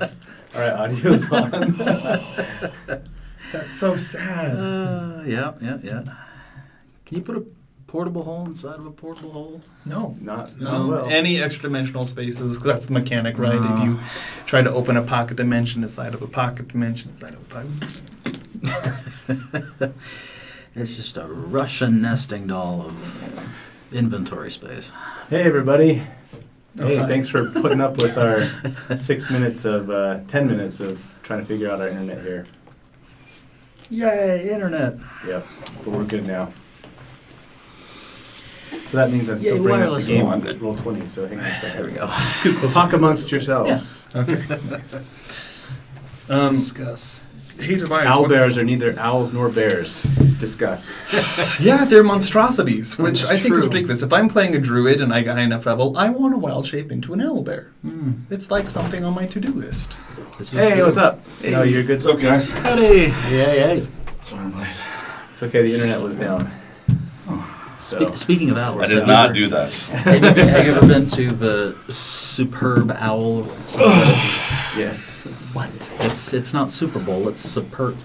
All right, audio's on. That's so sad. Yeah. Can you put a portable hole inside of a portable hole? No. No. Well. Any extra dimensional spaces, 'cause that's the mechanic, right? If you try to open a pocket dimension inside of a pocket dimension inside of a pocket. It's just a Russian nesting doll of inventory space. Hey, everybody. Hey, hi. thanks for putting up with our 10 minutes of trying to figure out our internet here. Yay, internet. Yep, but we're good now. So that means I'm still Yay, bringing up the wireless. game Oh, on good. Roll20, so hang on a second. There we go. Talk amongst yourselves. Okay, nice. Discuss. Hey, Tobias. Owlbears are neither owls nor bears. Discuss. Yeah, they're monstrosities, which That's I think is true. ridiculous. If I'm playing a druid and I got high enough level, I want to wild shape into an owlbear. It's like something on my to-do list. Hey, what's up? Hey. No, you're good. What's up, guys? Howdy. Yay. Sorry I'm late. It's okay, the internet was down. So, Speaking of owls, I did not do that. Have you ever been to the Superb Owl? yes. What? It's not Super Bowl. It's Superb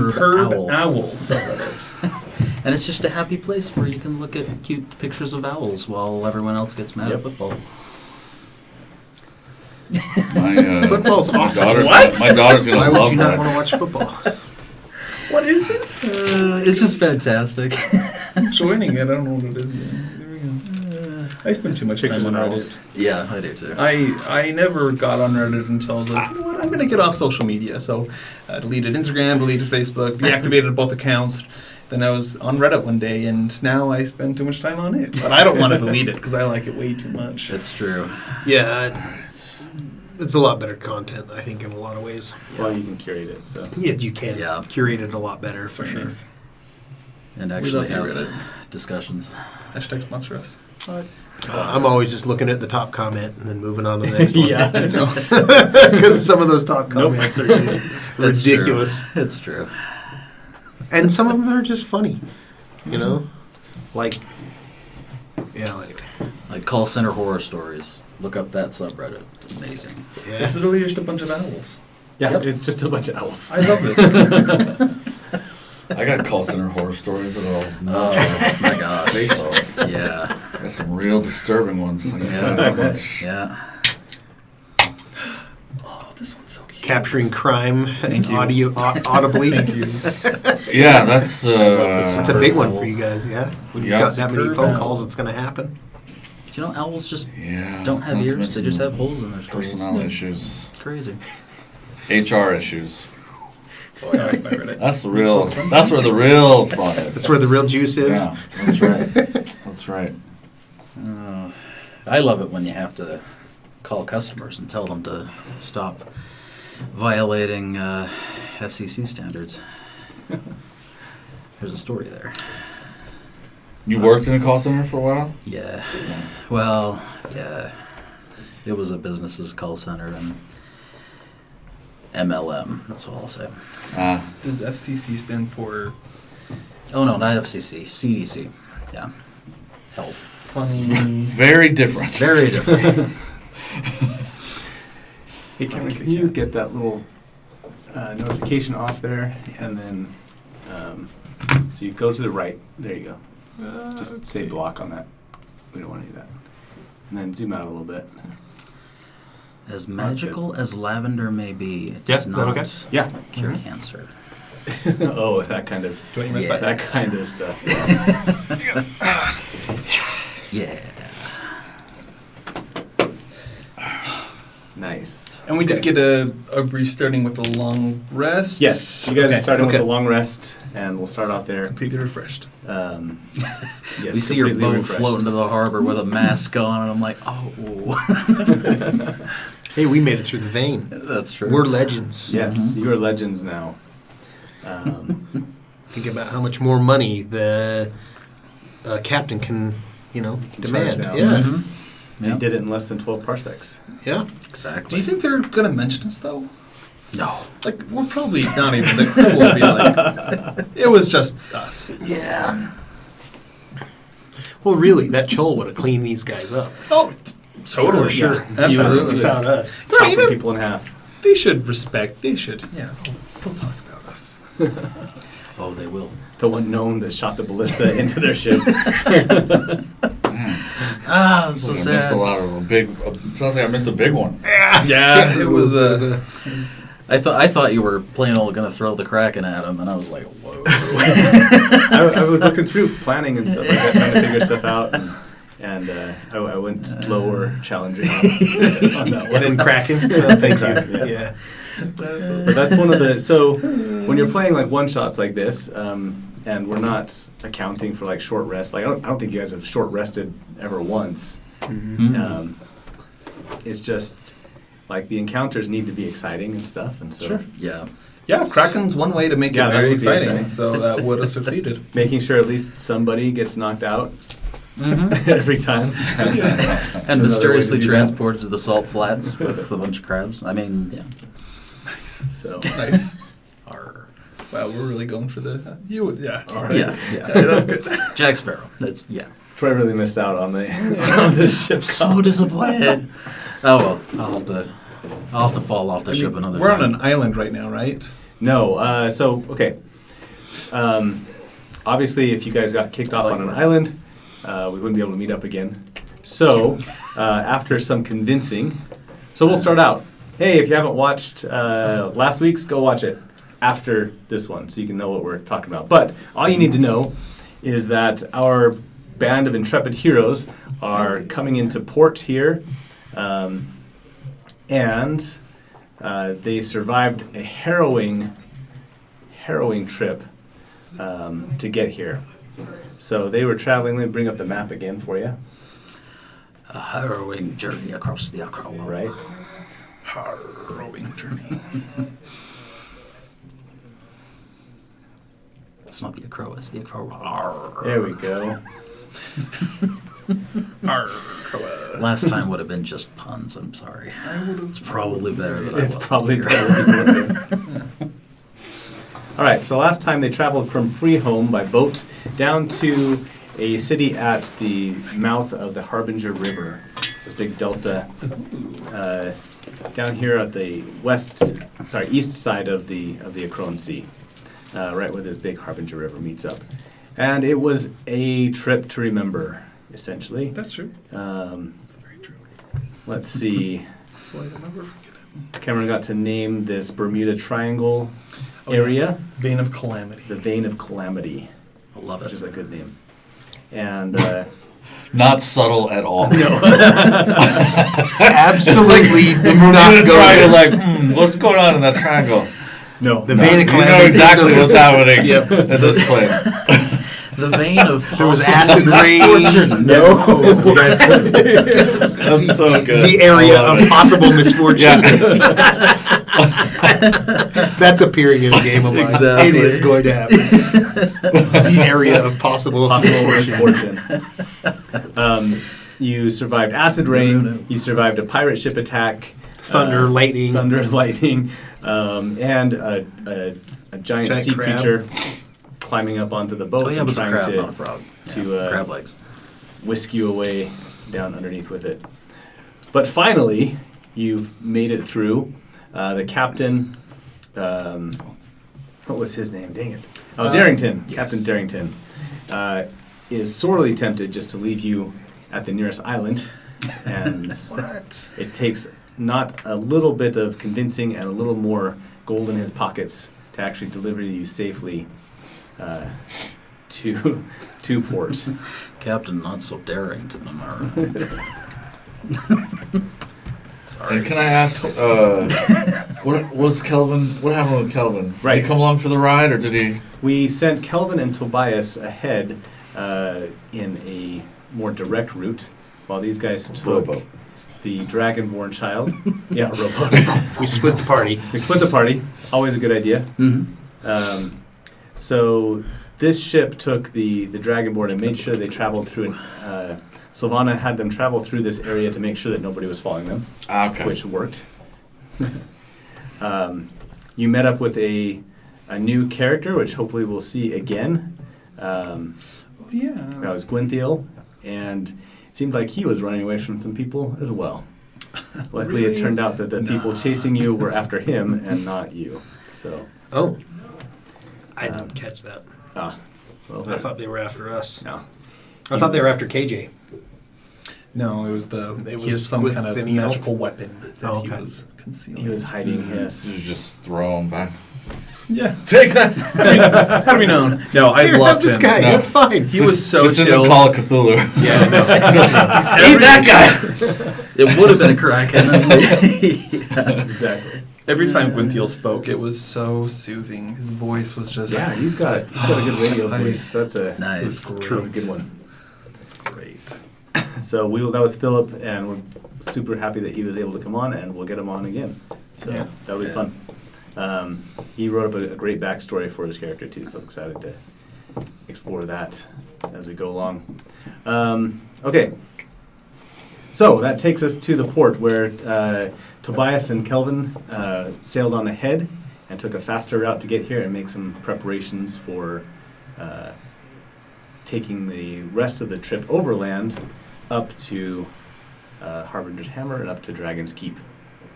Owl. Owl subreddit. And it's just a happy place where you can look at cute pictures of owls while everyone else gets mad at football. My, Football's awesome. My daughter's going Why to would love you not want to that. watch football? What is this? It's just fantastic. I'm joining it. I don't know what it is yet. There we go. I spend too much Pictures time of on owls. Reddit. Yeah, I do too. I never got on Reddit until I was like, you know what, I'm going to get off social media. So I deleted Instagram, deleted Facebook, deactivated both accounts. Then I was on Reddit one day, and now I spend too much time on it. But I don't want to delete it because I like it way too much. It's true. Yeah, it's a lot better content, I think, in a lot of ways. Well, you can curate it, so. Yeah, you can Yeah. curate it a lot better, for sure. Nice. And We actually love have you, Reddit. discussions. Hashtag sponsor us. I'm always just looking at the top comment and then moving on to the next one. Yeah. Because some of those top comments are just It's ridiculous. True. It's true. And some of them are just funny, you know? Like, Like call center horror stories. Look up that subreddit. It's amazing. It's literally just a bunch of owls. Yeah, Yep. it's just a bunch of owls. I love this. I got call center horror stories that will Oh my gosh. face off. Yeah. I got some real disturbing ones. I can tell you that much. Yeah. Oh, this one's so cute. capturing crime you. audibly. Thank you. Yeah, that's That's a big one for you guys, yeah? When you've Yeah. got that many Superb phone owl. calls, it's going to happen. You know, owls just yeah, don't have not to ears. They just mention have holes in their skulls. personnel issues, Crazy. HR issues. Oh, yeah, I read it. That's the real. That's where the real fun is. That's where the real juice is. Yeah, that's right. That's right. I love it when you have to call customers and tell them to stop violating FCC standards. There's a story there. You worked in a call center for a while? Yeah. Well, yeah. It was a business's call center and MLM. That's all I'll say. Does FCC stand for Oh no, not FCC. CDC. Yeah. Health. funny? Very different. Very different. Hey, Cameron, can you get that little notification off there? And then, so you go to the right. There you go. Just say block on that. We don't want to do that. And then zoom out a little bit. As magical as lavender may be, it Yeah, does is that not okay? Yeah. cure cancer. Oh, that kind of. Do you want Yeah. That kind of stuff. Yeah. Nice. And we did get a restarting with a long rest. Yes, you guys are Okay. starting Okay. with a long rest, and we'll start off there. Completely refreshed. Yes, We see your completely boat refreshed. floating to the harbor with a mast on, and I'm like, oh. Hey, we made it through the vein. That's true. We're legends. Yes, you are legends now. Think about how much more money the captain can, demand. now. Yeah, Mhm. You Yeah. did it in less than 12 parsecs. yeah. Do Exactly. you think they're gonna mention us though? No. Like we're probably not even the crew will be like, it was just us. Yeah. Well, really, that Chol would have cleaned these guys up. Oh, totally, For sure. Absolutely. Without us. You know, Chopping even, people in half. They should respect. They should. Yeah, they'll talk about us. Oh, they will. The one known that shot the ballista into their ship. I'm so I missed sad. a lot of a big. Sounds like I missed a big one. Yeah, it was I thought you were plain old gonna throw the Kraken at him, and I was like, whoa. I was looking through planning and stuff like that, trying to figure stuff out, and I went slower, challenging on that one. And then Kraken. Thank you. Yeah. Yeah. But that's one of the, so when you're playing like one shots like this, and we're not accounting for like short rest, like I don't think you guys have short rested ever once. Mm. It's just like the encounters need to be exciting and stuff, and so Sure. Yeah. Yeah, Kraken's one way to make Yeah, it that very would be exciting. exciting. So that would have succeeded. making sure at least somebody gets knocked out Mm-hmm. every time. And way mysteriously to do that. transported to the salt flats with a bunch of crabs. I mean, yeah. So Nice. Arr. Wow, we're really going for the yeah. All right. Yeah, Yeah, yeah. that's good. Jack Sparrow. That's yeah. Troy really missed out on the on this ship. So disappointed. Oh well, I'll have to fall off the ship another We're time. on an island right now, right? No, so okay. Obviously, if you guys got kicked off on an island, we wouldn't be able to meet up again. So after some convincing, so we'll start out. Hey, if you haven't watched last week's, go watch it after this one, so you can know what we're talking about. But all you need to know is that our band of intrepid heroes are coming into port here, and they survived a harrowing trip to get here. So they were traveling. Let me bring up the map again for you. A harrowing journey across the Acroa. Right. Harrowing journey. It's not the Acroa, it's the Acroa. There we go. Acroa. Last time would have been just puns, I'm sorry. It's probably better than I It's was. probably better. All right. So last time they traveled from Freeholm by boat down to a city at the mouth of the Harbinger River. This big delta down here at the east side of the Acroan Sea, right where this big Harbinger River meets up. And it was a trip to remember, essentially. That's true. That's very true. Let's see. That's why I never forget it. Cameron got to name this Bermuda Triangle area Vein of Calamity. the Vein of Calamity, I love which is it. a good name. And Not subtle at all. Absolutely do Not not go triangle, there. like, what's going on in that triangle? no, The vein of You calamity. know exactly what's happening Yep. at this place. The vein of There was possible acid rain. misfortune. You guys- That's so good. The area I love of it. possible misfortune. Yeah. That's appearing in a game of mine. Exactly. It is going to happen. The area of possible misfortune. You survived acid rain. You survived a pirate ship attack. Thunder, lightning. Thunder, lightning, and a giant sea crab. creature climbing up onto the boat Oh yeah, it and was a trying crab, to not a frog. to, Yeah, crab legs. whisk you away down underneath with it. But finally, you've made it through. The captain, what was his name? Dang it. Oh, Darrington. yes. Captain Darrington is sorely tempted just to leave you at the nearest island. And What? it takes not a little bit of convincing and a little more gold in his pockets to actually deliver you safely to port. Captain, not so daring to them. Sorry. And can I ask, what was Kelvin? What happened with Kelvin? Did Right. he come along for the ride, or did he? We sent Kelvin and Tobias ahead in a more direct route, while these guys took Rowboat. the Dragonborn child. Yeah, rowboat. We split the party. We split the party. Always a good idea. Mm-hmm. So this ship took the Dragonborn and made sure they traveled through. Sylvana had them travel through this area to make sure that nobody was following them, Okay. which worked. You met up with a new character, which hopefully we'll see again. Yeah. That was Gwyntheil, and it seemed like he was running away from some people as well. Luckily, Really? it turned out that the people chasing you were after him and not you. So, Oh. I didn't catch that. well, I thought they were after us. no. I thought they were after KJ. No, it was It he was has some kind of within the elk? magical weapon that Oh, he okay. was concealing. He was hiding his. You just throw him back. Yeah. Take that. How do we know? No, I Here, loved have this him. guy. No. That's fine. He was so This chill. isn't Call of Cthulhu. Yeah, no. See that guy? It would have been a Kraken. Yeah. Exactly. Every time Gwynfield spoke, it was so soothing. His voice was just Yeah, he's got a good radio voice. That's a Nice. That's a good one. That's great. So that was Philip, and we're super happy that he was able to come on, and we'll get him on again. So Yeah. that'll be fun. He wrote up a great backstory for his character too, so I'm excited to explore that as we go along. Okay, so that takes us to the port where Tobias and Kelvin sailed on ahead and took a faster route to get here and make some preparations for taking the rest of the trip overland up to Harbinger's Hammer and up to Dragon's Keep.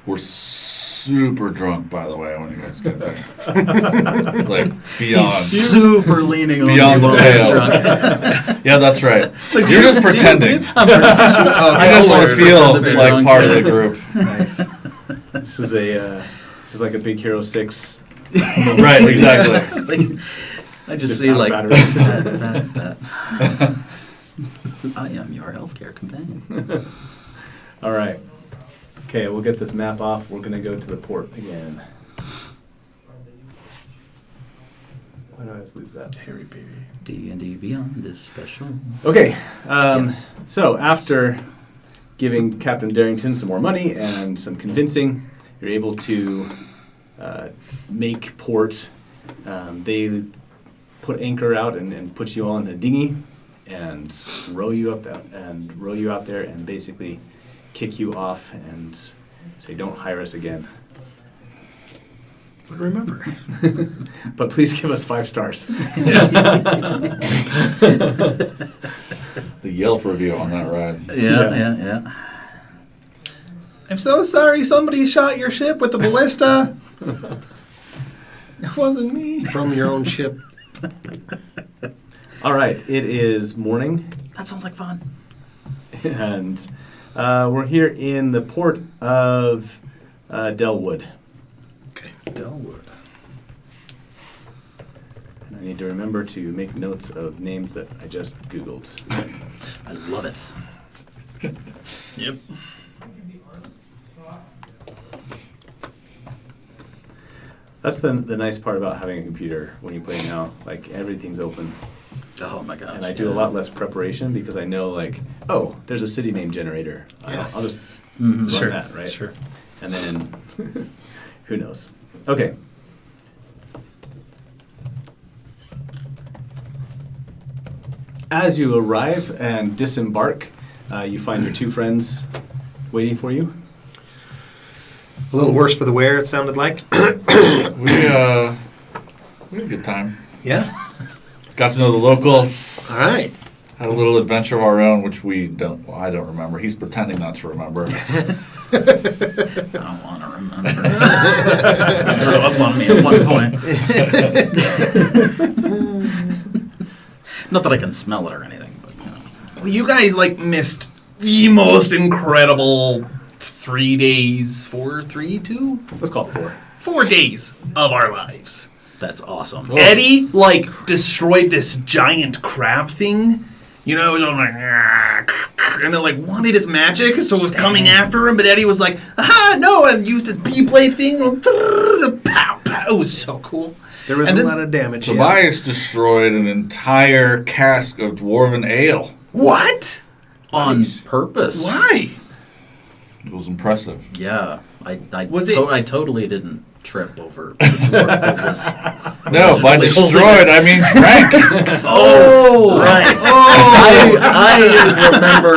We're super drunk, by the way, when you guys get there. Like, beyond. He's super leaning on Beyond you the while he's veil. drunk. Yeah, that's right. You're just pretending. I'm pretending. I just want to feel Pretend to be like drunk. part of the group. Nice. This is like a Big Hero 6. Right, exactly. I just Just see out like batteries. bat. I am your healthcare companion. All right. Okay, we'll get this map off. We're gonna go to the port again. Why do I always lose that? Harry, baby. D&D Beyond is special. Okay, Yes. so after giving Captain Darrington some more money and some convincing, you're able to make port. They put anchor out and put you all in a dinghy and row you out there and basically kick you off and say, "Don't hire us again." But remember. But please give us 5 stars. The Yelp review on that ride. Yeah. I'm so sorry somebody shot your ship with a ballista. It wasn't me. From your own ship. All right, it is morning. That sounds like fun. And we're here in the port of Delwood. Okay. Delwood. And I need to remember to make notes of names that I just Googled. I love it. Yep. That's the nice part about having a computer when you play now. Like, everything's open. Oh my gosh. And I do a lot less preparation because I know, like, oh, there's a city name generator. Yeah. I'll just Mhm. run that, right? Sure. And then, who knows? Okay. As you arrive and disembark, you find your 2 friends waiting for you. A little worse for the wear, it sounded like. We had a good time. Yeah? Got to know the locals. All right. Had a little adventure of our own, which I don't remember. He's pretending not to remember. I don't want to remember. Throw up on me at one point. Not that I can smell it or anything, but you know. Well, you guys missed the most incredible 3 days, 4, 3, 2, Let's call it 4. 4 days of our lives. That's awesome. Oh. Eddie destroyed this giant crab thing. You know, it was all and it wanted his magic, so it was coming after him. But Eddie was like, "Aha, no!" And used his B-blade thing. Pow, pow. It was so cool. There was And a then- lot of damage. Yeah. Tobias destroyed an entire cask of dwarven ale. What? On Nice. purpose. Why? It was impressive. Yeah. I totally didn't trip over the dwarf that was... No, by really holding destroyed, it. I mean drank. Oh, right. I remember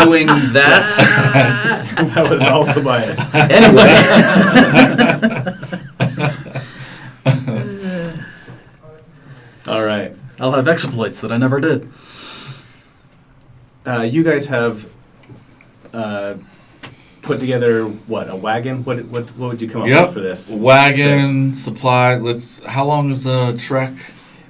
doing that. That was all Tobias. Anyway. All right. I'll have exploits that I never did. You guys have put together what, a wagon? What would you come up Yep. with for this? Wagon, supply. How long is the trek?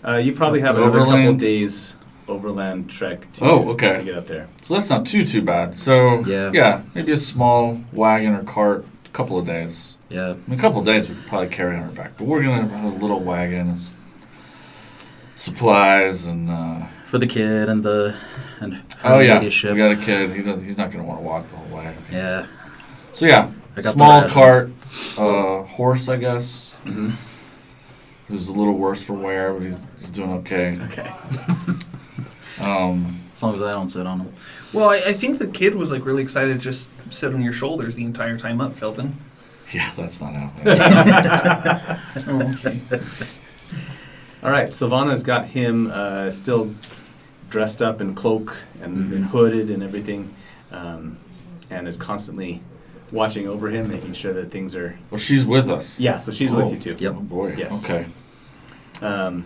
You probably have another couple Overland? days overland trek to, Okay. to get up there. So that's not too bad. So Yeah. maybe a small wagon or cart, a couple of days. Yeah. I mean, a couple of days we could probably carry on our back, but we're gonna have a little wagon of supplies and. For the kid and her Oh yeah, ladyship. we got a kid. He's not gonna want to walk the whole way. Yeah. So yeah, I got the small rations. cart, horse, I guess. Mm-hmm. Who's a little worse for wear, but he's doing okay. Okay. As long as I don't sit on him. Well, I think the kid was like really excited to just sit on your shoulders the entire time up, Kelvin. Yeah, that's not happening. Oh, okay. All right, Sylvana's got him still dressed up in cloak and hooded and everything, and is constantly watching over him, making sure that things are... Well, she's with us. Yeah, so she's with you too. Yep. Oh boy. Yes. Okay. Does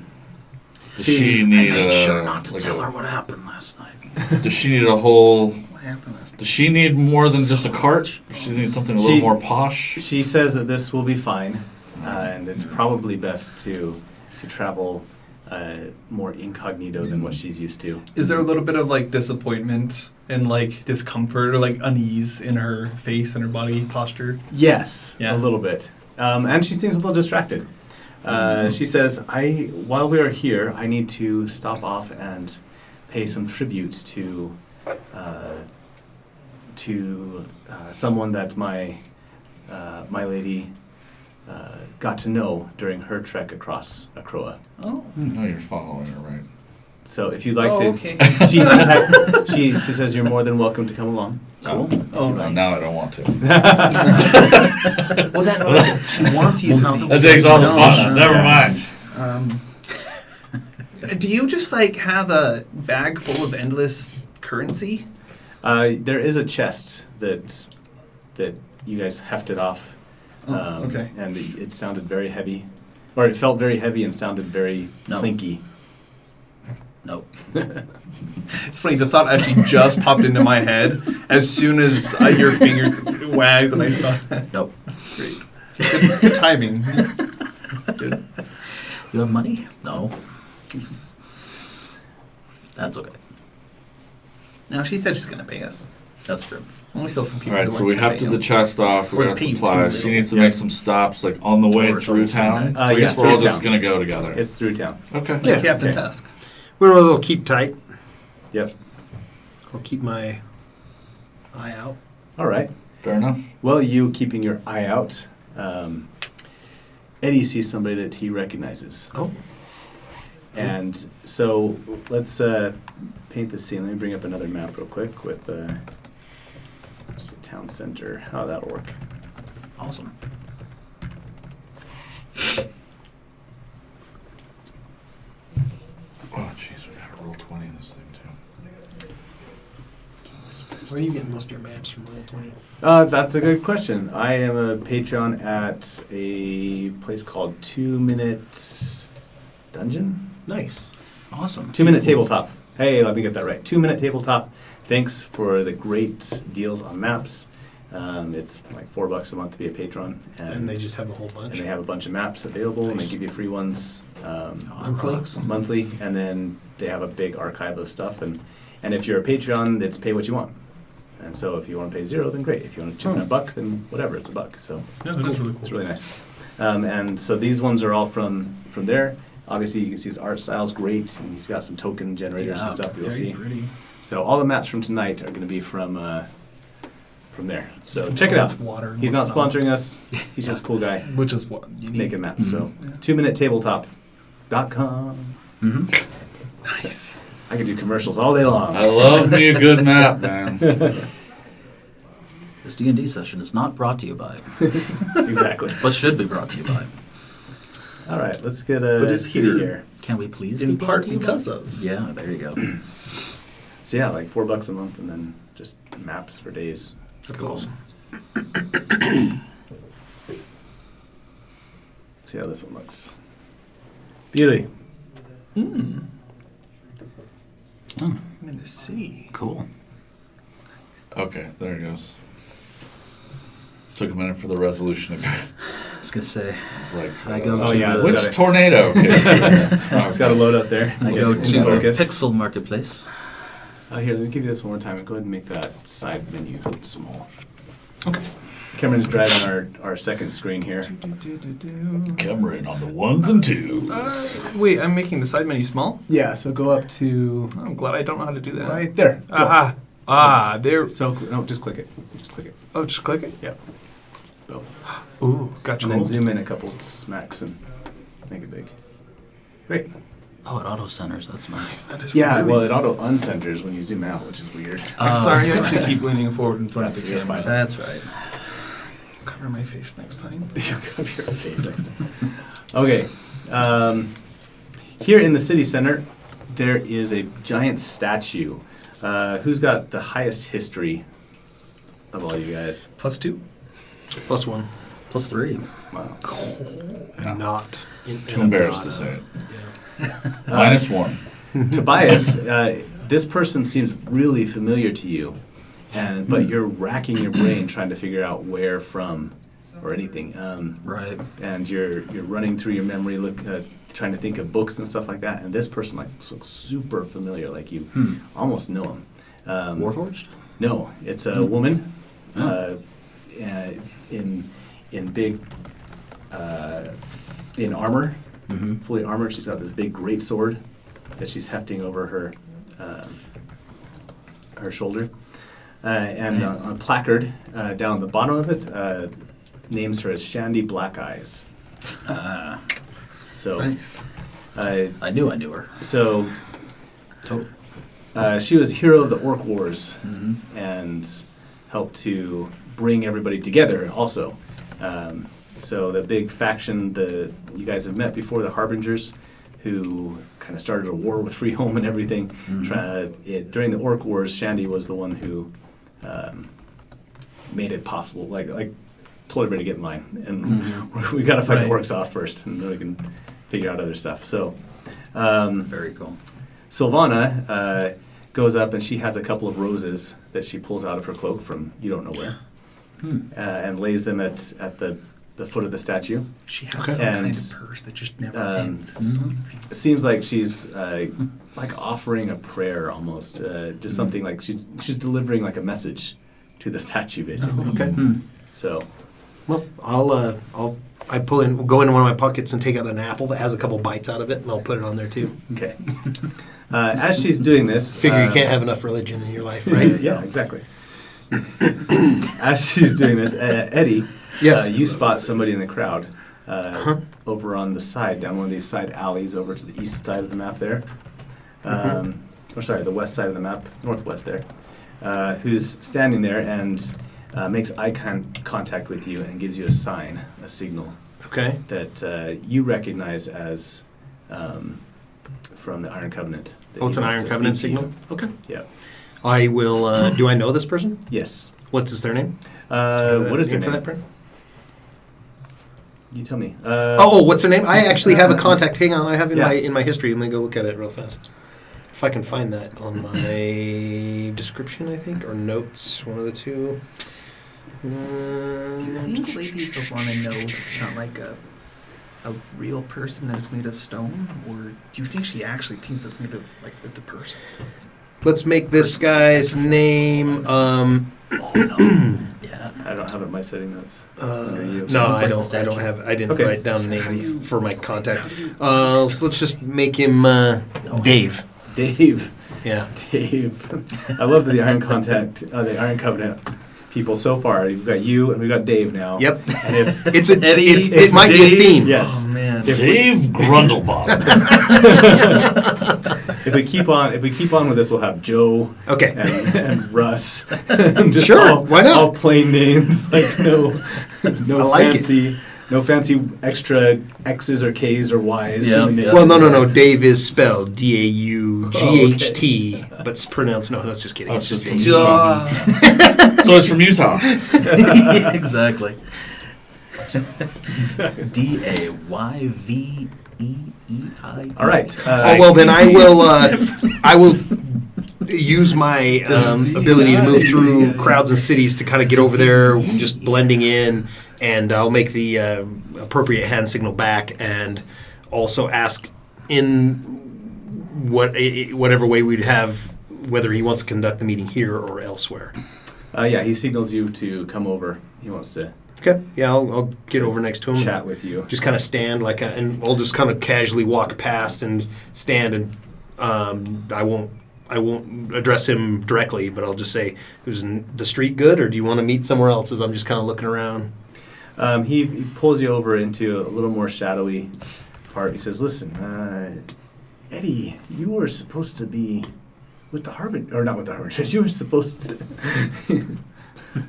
She- she need I made a? sure not to like tell a- her what happened last night. Does she need a whole? What happened last Does she need more than just a cart? Does she need something a little She- more posh? She says that this will be fine, and it's probably best to travel more incognito than what she's used to. Is there a little bit of like disappointment and like discomfort or like unease in her face and her body posture? Yes, Yeah. a little bit. And she seems a little distracted. She says, while we are here, I need to stop off and pay some tributes to someone that my lady got to know during her trek across Acroa. Oh. No, you're following her, right? So if you'd like Oh, to, okay. she says you're more than welcome to come along. Cool. Oh, Well, now I don't want to. Well, that she wants you to think. That takes all the No, fun. Never mind. Do you just like have a bag full of endless currency? There is a chest that you guys hefted off. Oh, okay. And it sounded very heavy, or it felt very heavy and sounded very No. clinky. Nope. It's funny, the thought actually just popped into my head as soon as your fingers wagged and I saw that. Nope. That's great. Good timing. That's good. You have money? No. That's okay. No, she said she's going to pay us. That's true. Only still from All people right, who so aren't we gonna hefted pay the them. chest off. We Or got pay you supplies. too She little. needs to Yeah. make some stops, like on the way Or through total town. spend I yeah, guess we're all through just town. gonna go together. It's through town. Okay. Yeah. Captain Okay. Tusk. We'll keep tight. Yep. I'll keep my eye out. All right. Fair enough. Well, you keeping your eye out, Eddie sees somebody that he recognizes. Oh. And so let's paint the scene. Let me bring up another map real quick with just a town center. How that'll work. Awesome. Oh, jeez, we got to roll 20 in this thing too. Where are you getting most of your maps from Roll20? That's a good question. I am a patron at a place called 2 Minutes Dungeon? Nice. Awesome. 2 Minute Tabletop. Hey, let me get that right. 2 Minute Tabletop. Thanks for the great deals on maps. It's like $4 a month to be a patron. And they just have a whole bunch. and they have a bunch of maps available, and they Nice. give you free ones Monthly? monthly, and then they have a big archive of stuff. And if you're a Patreon, it's pay what you want. And so if you want to pay $0, then great. If you want to chip in $1, then whatever, it's $1. So Yeah, that is really it's cool. really nice. And so these ones are all from there. Obviously, you can see his art style's great, and he's got some token generators and Yeah, stuff you'll Very see. pretty. So all the maps from tonight are going to be from there. So check it out. What's water and He's not what's sponsoring us. He's just a cool guy Which is what you need. making maps. So Yeah. 2minutetabletop.com. Mm-hmm. Nice. I could do commercials all day long. I love me a good map, man. This D&D session is not brought to you by, Exactly. but should be brought to you by. All right, let's get But a it's city here. here. Can we please In be part brought to you because by? of. Yeah, there you go. So yeah, like $4 a month, and then just maps for days. That's Cool. awesome. See how this one looks. Beauty. Hmm. Oh, I'm in the city. cool. Okay, there it goes. Took a minute for the resolution to go. I was gonna say, It's like, I go Oh, to yeah, the, it's which gotta- tornado? It's got to load up there. I So go it's to in the focus. Pixel Marketplace. Here, let me give you this one more time. Go ahead and make that side menu small. Okay. Cameron's driving our second screen here. Cameron on the ones and twos. Wait, I'm making the side menu small? Yeah, so go up to I'm glad I don't know how to do that. right there. Go. There. So, no, just click it. Just click it. Oh, just click it? Yep. Go. Ooh, gotcha. And then zoom in a couple smacks and make it big. Great. Oh, it auto centers. That's nice. That is Yeah, really well, it nice. auto uncenters when you zoom out, which is weird. I'm Oh, sorry, that's I have to right. keep leaning forward in front of the That's camera. fine. That's right. Cover my face next time. You'll cover your face next time. Okay. Here in the city center, there is a giant statue. Who's got the highest history of all you guys? +2. +1. +3. Wow. I'm not. Too embarrassed to say it. -1. Tobias, this person seems really familiar to you, but you're racking your brain trying to figure out where from or anything. Right. And you're running through your memory, trying to think of books and stuff like that. And this person looks super familiar, like you almost know him. Warforged? No, it's a woman Oh. in big in armor, Mm-hmm. fully armored. She's got this big great sword that she's hefting over her shoulder, and a placard down at the bottom of it names her as Shandy Black Eyes. So, Nice. I knew her. so Totally. she was a hero of the Orc Wars Mm-hmm. and helped to bring everybody together. Also, so the big faction you guys have met before, the Harbingers, who kind of started a war with Freeholm and everything. Mhm. During the Orc Wars, Shandy was the one who made it possible. Like told everybody to get in line, and we got to fight the Right. orcs off first, and then we can figure out other stuff. So, Very cool. Sylvana goes up and she has a couple of roses that she pulls out of her cloak from you don't know where, and lays them at the foot of the statue. She has Okay. some kind And, of purse that just never ends. mm. That's so It confusing. seems like she's like offering a prayer almost, just something like she's delivering like a message to the statue basically. Okay. So Well, I go into one of my pockets and take out an apple that has a couple bites out of it, and I'll put it on there too. okay, as she's doing this, Figure you can't have enough religion in your life, right? Yeah, exactly. As she's doing this, Eddie, Yes. you spot somebody in the crowd over on the side, down one of these side alleys over to the east side of the map there. Or sorry, the west side of the map, northwest there, who's standing there and makes eye contact with you and gives you a sign, a signal Okay. that you recognize as from the Iron Covenant. that Oh, it's he an wants Iron to Covenant speak to signal? Okay. you. Yeah. I will, do I know this person? Yes. What's their name? What is their for name? that person? You tell me. What's their name? I actually have a contact. Hang on, I have Yeah. in my history. Let me go look at it real fast. If I can find that on my description, I think, or notes, one of the two. Do you think ladies will want to know if it's not like a real person that is made of stone, or do you think she actually thinks it's made of like it's a person? Let's make this guy's name. Yeah. I don't have it in my setting notes. Under you. No, I Like the don't. I statue. don't have. I didn't Okay. write down a So how do you- name for my contact. So let's just make him Dave. Dave. Yeah. Dave. I love the Iron Covenant people so far. We've got you and we've got Dave now. Yep. And if It's a. Eddie, it might be a Dave- theme. Yes. Oh man. If we, Dave Grundlebottom. if we keep on with this, we'll have Joe Okay. and Russ. Just Sure, why not? All plain names, like no I like it. fancy. No fancy extra X's or K's or Y's. Yeah, in the yeah. name. Well, no. Dave is spelled DAUGHT, but it's pronounced. No, that's just kidding. Oh, It's just it's Dave. Duh. So it's from Utah. Yeah, exactly. DAYVEEI. All right. Oh well, then I will use my ability to move through crowds and cities to kind of get over there, just blending in, and I'll make the appropriate hand signal back, and also ask in whatever way we'd have, whether he wants to conduct the meeting here or elsewhere. Yeah, he signals you to come over. He wants to Okay, yeah, I'll get over next to him. chat with you. Just kind of stand and I'll just kind of casually walk past and stand, and I won't address him directly, but I'll just say, "Is the street good, or do you want to meet somewhere else?" As I'm just kind of looking around. He pulls you over into a little more shadowy part. He says, "Listen, Eddie, you were supposed to be with the Harbinger, or not with the Harbingers. You were supposed to."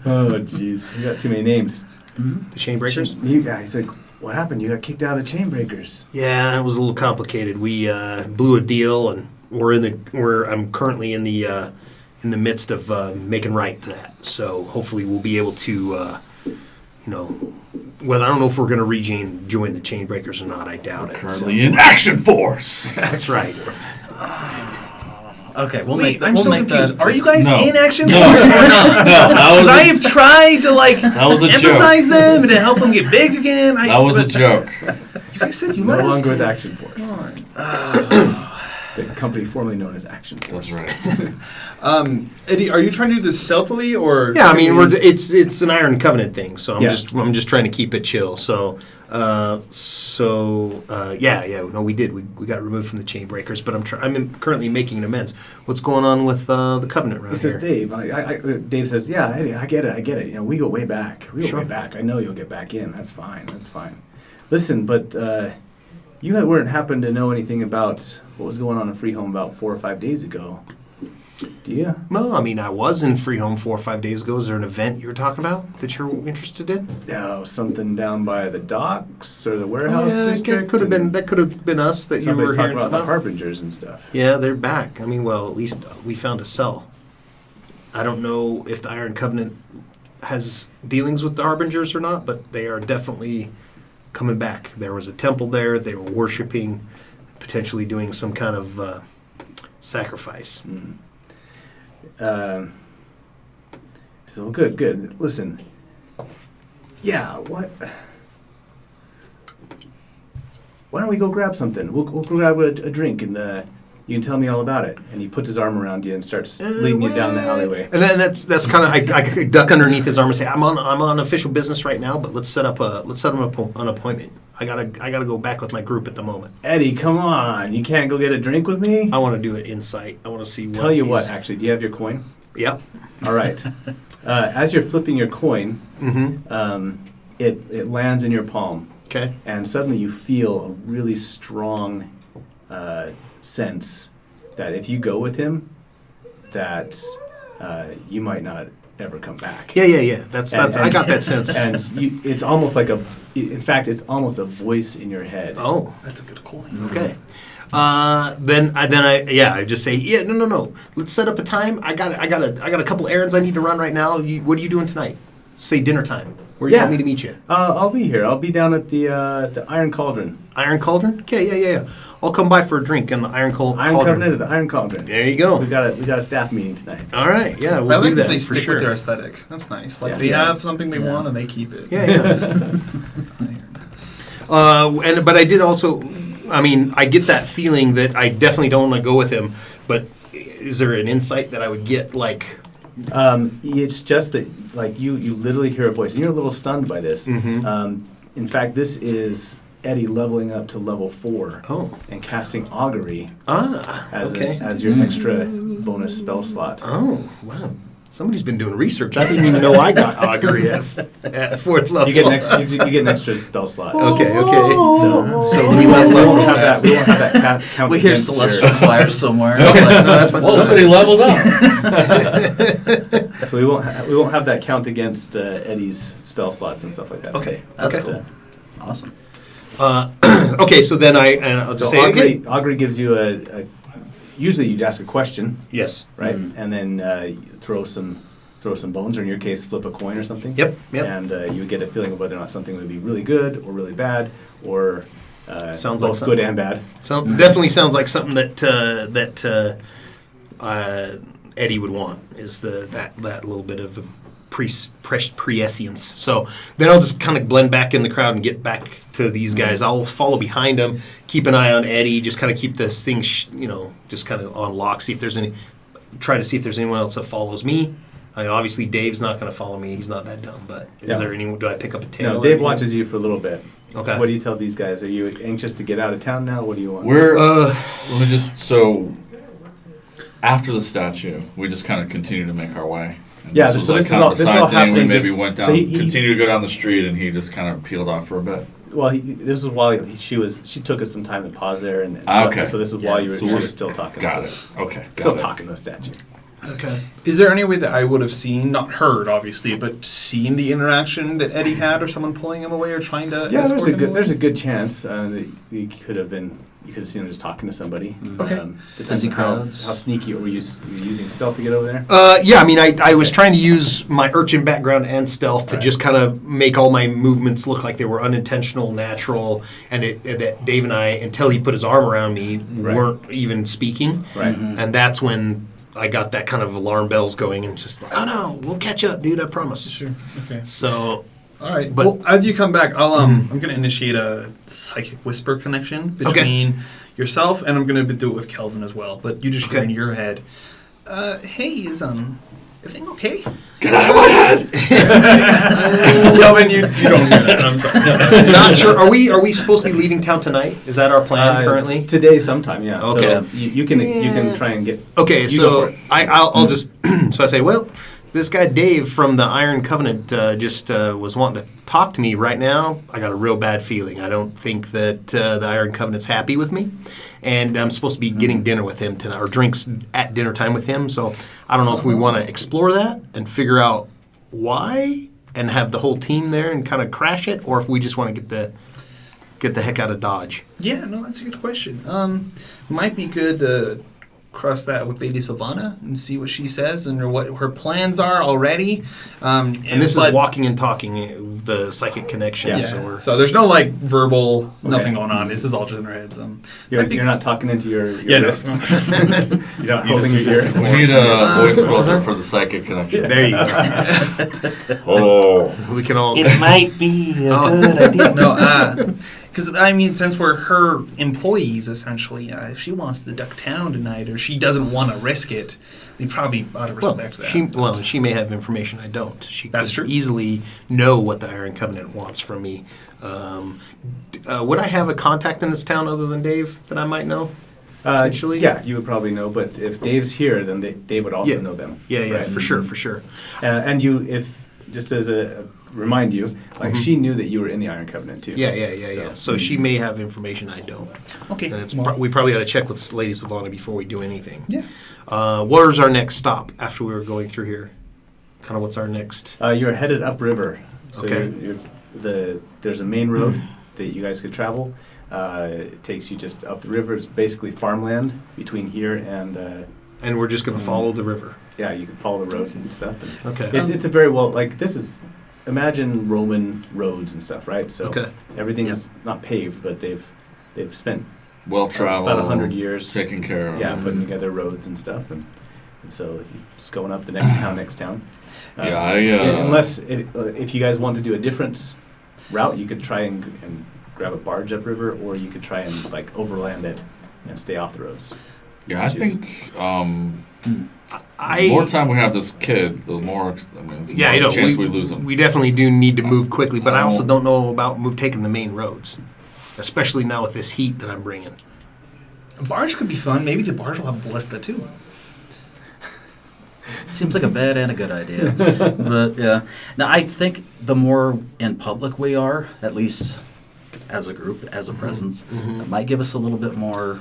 Oh, jeez, you got too many names. The chain breakers. You guys, like, what happened? You got kicked out of the chain breakers. Yeah, it was a little complicated. We blew a deal, and I'm currently in the midst of making right to that. So hopefully we'll be able to, well, I don't know if we're going to join the chain breakers or not. I doubt it. Currently in action force. That's right. Okay, we'll Wait, make I'm we'll so make confused. that. Are you guys No. in action? No, no, that was Because I a, have tried to that was a joke. emphasize them and to help them get big again. That was a joke. You guys said you No left. longer with Action Force. Come on. The company formerly known as Action Force. That's right. Eddie, are you trying to do this stealthily or? Yeah, I mean, it's an Iron Covenant thing, so I'm Yeah. just trying to keep it chill. So no, we did. We got removed from the chain breakers, but I'm currently making an amends. What's going on with the Covenant around He says, here? Dave. Dave says, "Yeah, Eddie, I get it. You know, we go way back. Sure. Way back. I know you'll get back in. That's fine. Listen, but you weren't happen to know anything about what was going on in Freehome about 4 or 5 days ago, do you? Well, I mean, I was in Freehome 4 or 5 days ago. Is there an event you were talking about that you're interested in? No, something down by the docks or the warehouse district. That could have been us that you Somebody were talking hearing about the about. Harbingers and stuff. Yeah, they're back. I mean, well, at least we found a cell. I don't know if the Iron Covenant has dealings with the Harbingers or not, but they are definitely coming back. There was a temple there. They were worshiping, potentially doing some kind of sacrifice. So good. Listen. Yeah, what? Why don't we go grab something? We'll go grab a drink, and you can tell me all about it. And he puts his arm around you and starts leading you down the alleyway. And then that's kind of I duck underneath his arm and say, I'm on official business right now, but let's set up an appointment. I gotta go back with my group at the moment. Eddie, come on! You can't go get a drink with me. I want to do it insight. I want to see. Tell you what, actually, do you have your coin? Yep. All right. As you're flipping your coin, it lands in your palm. Okay. And suddenly you feel a really strong sense that if you go with him, that you might not ever come back. Yeah. That's I got that sense. And it's almost like in fact, it's almost a voice in your head. Oh, That's a good coin. okay. I just say, yeah, no. Let's set up a time. I got a couple errands I need to run right now. What are you doing tonight? Say dinner time. Where do you want me to meet you? I'll be here. I'll be down at the Iron Cauldron. Iron Cauldron? Okay, yeah. I'll come by for a drink in the Iron Cauldron. Iron Covenant of the Iron Cauldron. There you go. We got a staff meeting tonight. All right, yeah, I we'll like do that that they for stick sure. with their aesthetic. That's nice. Like Yeah. they Yeah. have something they want and they keep it. Yeah. But I did also, I mean, I get that feeling that I definitely don't want to go with him. But is there an insight that I would get, like? It's just that, like, you literally hear a voice, and you're a little stunned by this. In fact, this is Eddie leveling up to level 4 and casting Augury as your extra bonus spell slot. Oh, wow. Somebody's been doing research. I didn't even know I got Augury at 4th level. You get an extra spell slot. Okay. So we won't have that count. We hear against celestial your- choir somewhere. Okay, It's like, no, that's fine. whoa, Somebody leveled up. So we won't have that count against Eddie's spell slots and stuff like that. Okay. That's Okay. cool. Awesome. Okay, so then I'll So just say again. Augury gives you a. Usually you'd ask a question, Yes. right? And then you throw some bones, or in your case, flip a coin or something. Yep. And you would get a feeling of whether or not something would be really good or really bad, or Sounds like both something. good and bad. Definitely sounds like something that Eddie would want is that little bit of prescience. So then I'll just kind of blend back in the crowd and get back to these guys. I'll follow behind them, keep an eye on Eddie, just kind of keep this thing, just kind of on lock. Try to see if there's anyone else that follows me. Obviously, Dave's not going to follow me. He's not that dumb. But is there anyone? Do I pick up a tail? No, Dave watches you for a little bit. Okay. What do you tell these guys? Are you anxious to get out of town now? What do you want? Let me just, so after the statue, we just kind of continue to make our way. And Yeah, this so was this like is kind all- of a this is side all thing. happening We maybe just- went down, so he- continued to go down the street, and he just kind of peeled off for a bit. Well, this is while she took us some time to pause there, and Okay. so this is while you were So she we're was still talking. Got it. Okay. Still got it. talking to the statue. Okay. Is there any way that I would have seen, not heard obviously, but seen the interaction that Eddie had, or someone pulling him away or trying to? Yeah, escort him away? there's a good chance that you could have seen him just talking to somebody. Okay. Depends Busy on how crowds. sneaky were you using stealth to get over there? Yeah, I mean, I was trying to use my urchin background and stealth to Right. just kind of make all my movements look like they were unintentional, natural, and that Dave and I, until he put his arm around me, Right. weren't even speaking. Right. And that's when I got that kind of alarm bells going and just, oh no, we'll catch up, dude, I promise. Sure. Okay. So, All right. But- Well, as you come back, I'm going to initiate a psychic whisper connection between yourself, and I'm going to do it with Kelvin as well. But you just hear in your head, "Hey, is everything okay?" Get out of my head! Kelvin, you don't hear that. I'm sorry. not sure. Are we supposed to be leaving town tonight? Is that our plan currently? Today, sometime, yeah. Okay. So you can try and get. Okay, You so go for it. I'll just so I say, well, this guy Dave from the Iron Covenant just was wanting to talk to me right now. I got a real bad feeling. I don't think that the Iron Covenant's happy with me, and I'm supposed to be getting dinner with him tonight, or drinks at dinner time with him. So I don't know if we want to explore that and figure out why, and have the whole team there and kind of crash it, or if we just want to get the heck out of Dodge. Yeah, no, that's a good question. Might be good to cross that with Lady Sylvana and see what she says and what her plans are already. And this is walking and talking, the psychic connection. Yeah. So we're So there's no like verbal nothing Okay. going on. This is all just in our heads. You're not talking into your Yeah, no. wrist. You're not holding your ear. We need a voice filter for the psychic connection. there you go. Oh. We can all. It might be a Oh. good idea. No, because I mean, since we're her employees, essentially, if she wants to duck town tonight or she doesn't want to risk it, we probably ought to respect that. She may have information I don't. She That's could true. easily know what the Iron Covenant wants from me. Would I have a contact in this town other than Dave that I might know? Potentially? Yeah, you would probably know, but if Dave's here, then Dave would also Yeah. know them. Yeah, right? for sure. And just as a remind you, like she knew that you were in the Iron Covenant too. Yeah. So she may have information I don't. Okay. And we probably ought to check with Lady Sylvana before we do anything. Yeah. What is our next stop after we were going through here? Kind of what's our next? You're headed upriver. So Okay. there's a main road that you guys could travel. It takes you just up the river. It's basically farmland between here and And we're just going to follow the river. yeah, you can follow the road and stuff. And Okay. it's a very well, like, this is, imagine Roman roads and stuff, right? So Okay. everything's not paved, but they've spent Well traveled. about 100 years Taken care of. yeah, putting together roads and stuff, and so just going up the next town. Unless if you guys want to do a different route, you could try and grab a barge upriver, or you could try and like overland it and stay off the roads. Yeah, I Which is- think the more time we have this kid, the more the Yeah, more chance we lose him. We definitely do need to move quickly, but I also don't know about taking the main roads, especially now with this heat that I'm bringing. A barge could be fun. Maybe the barge will have a ballista too. It seems like a bad and a good idea. But yeah. Now I think the more in public we are, at least as a group, as a presence, it might give us a little bit more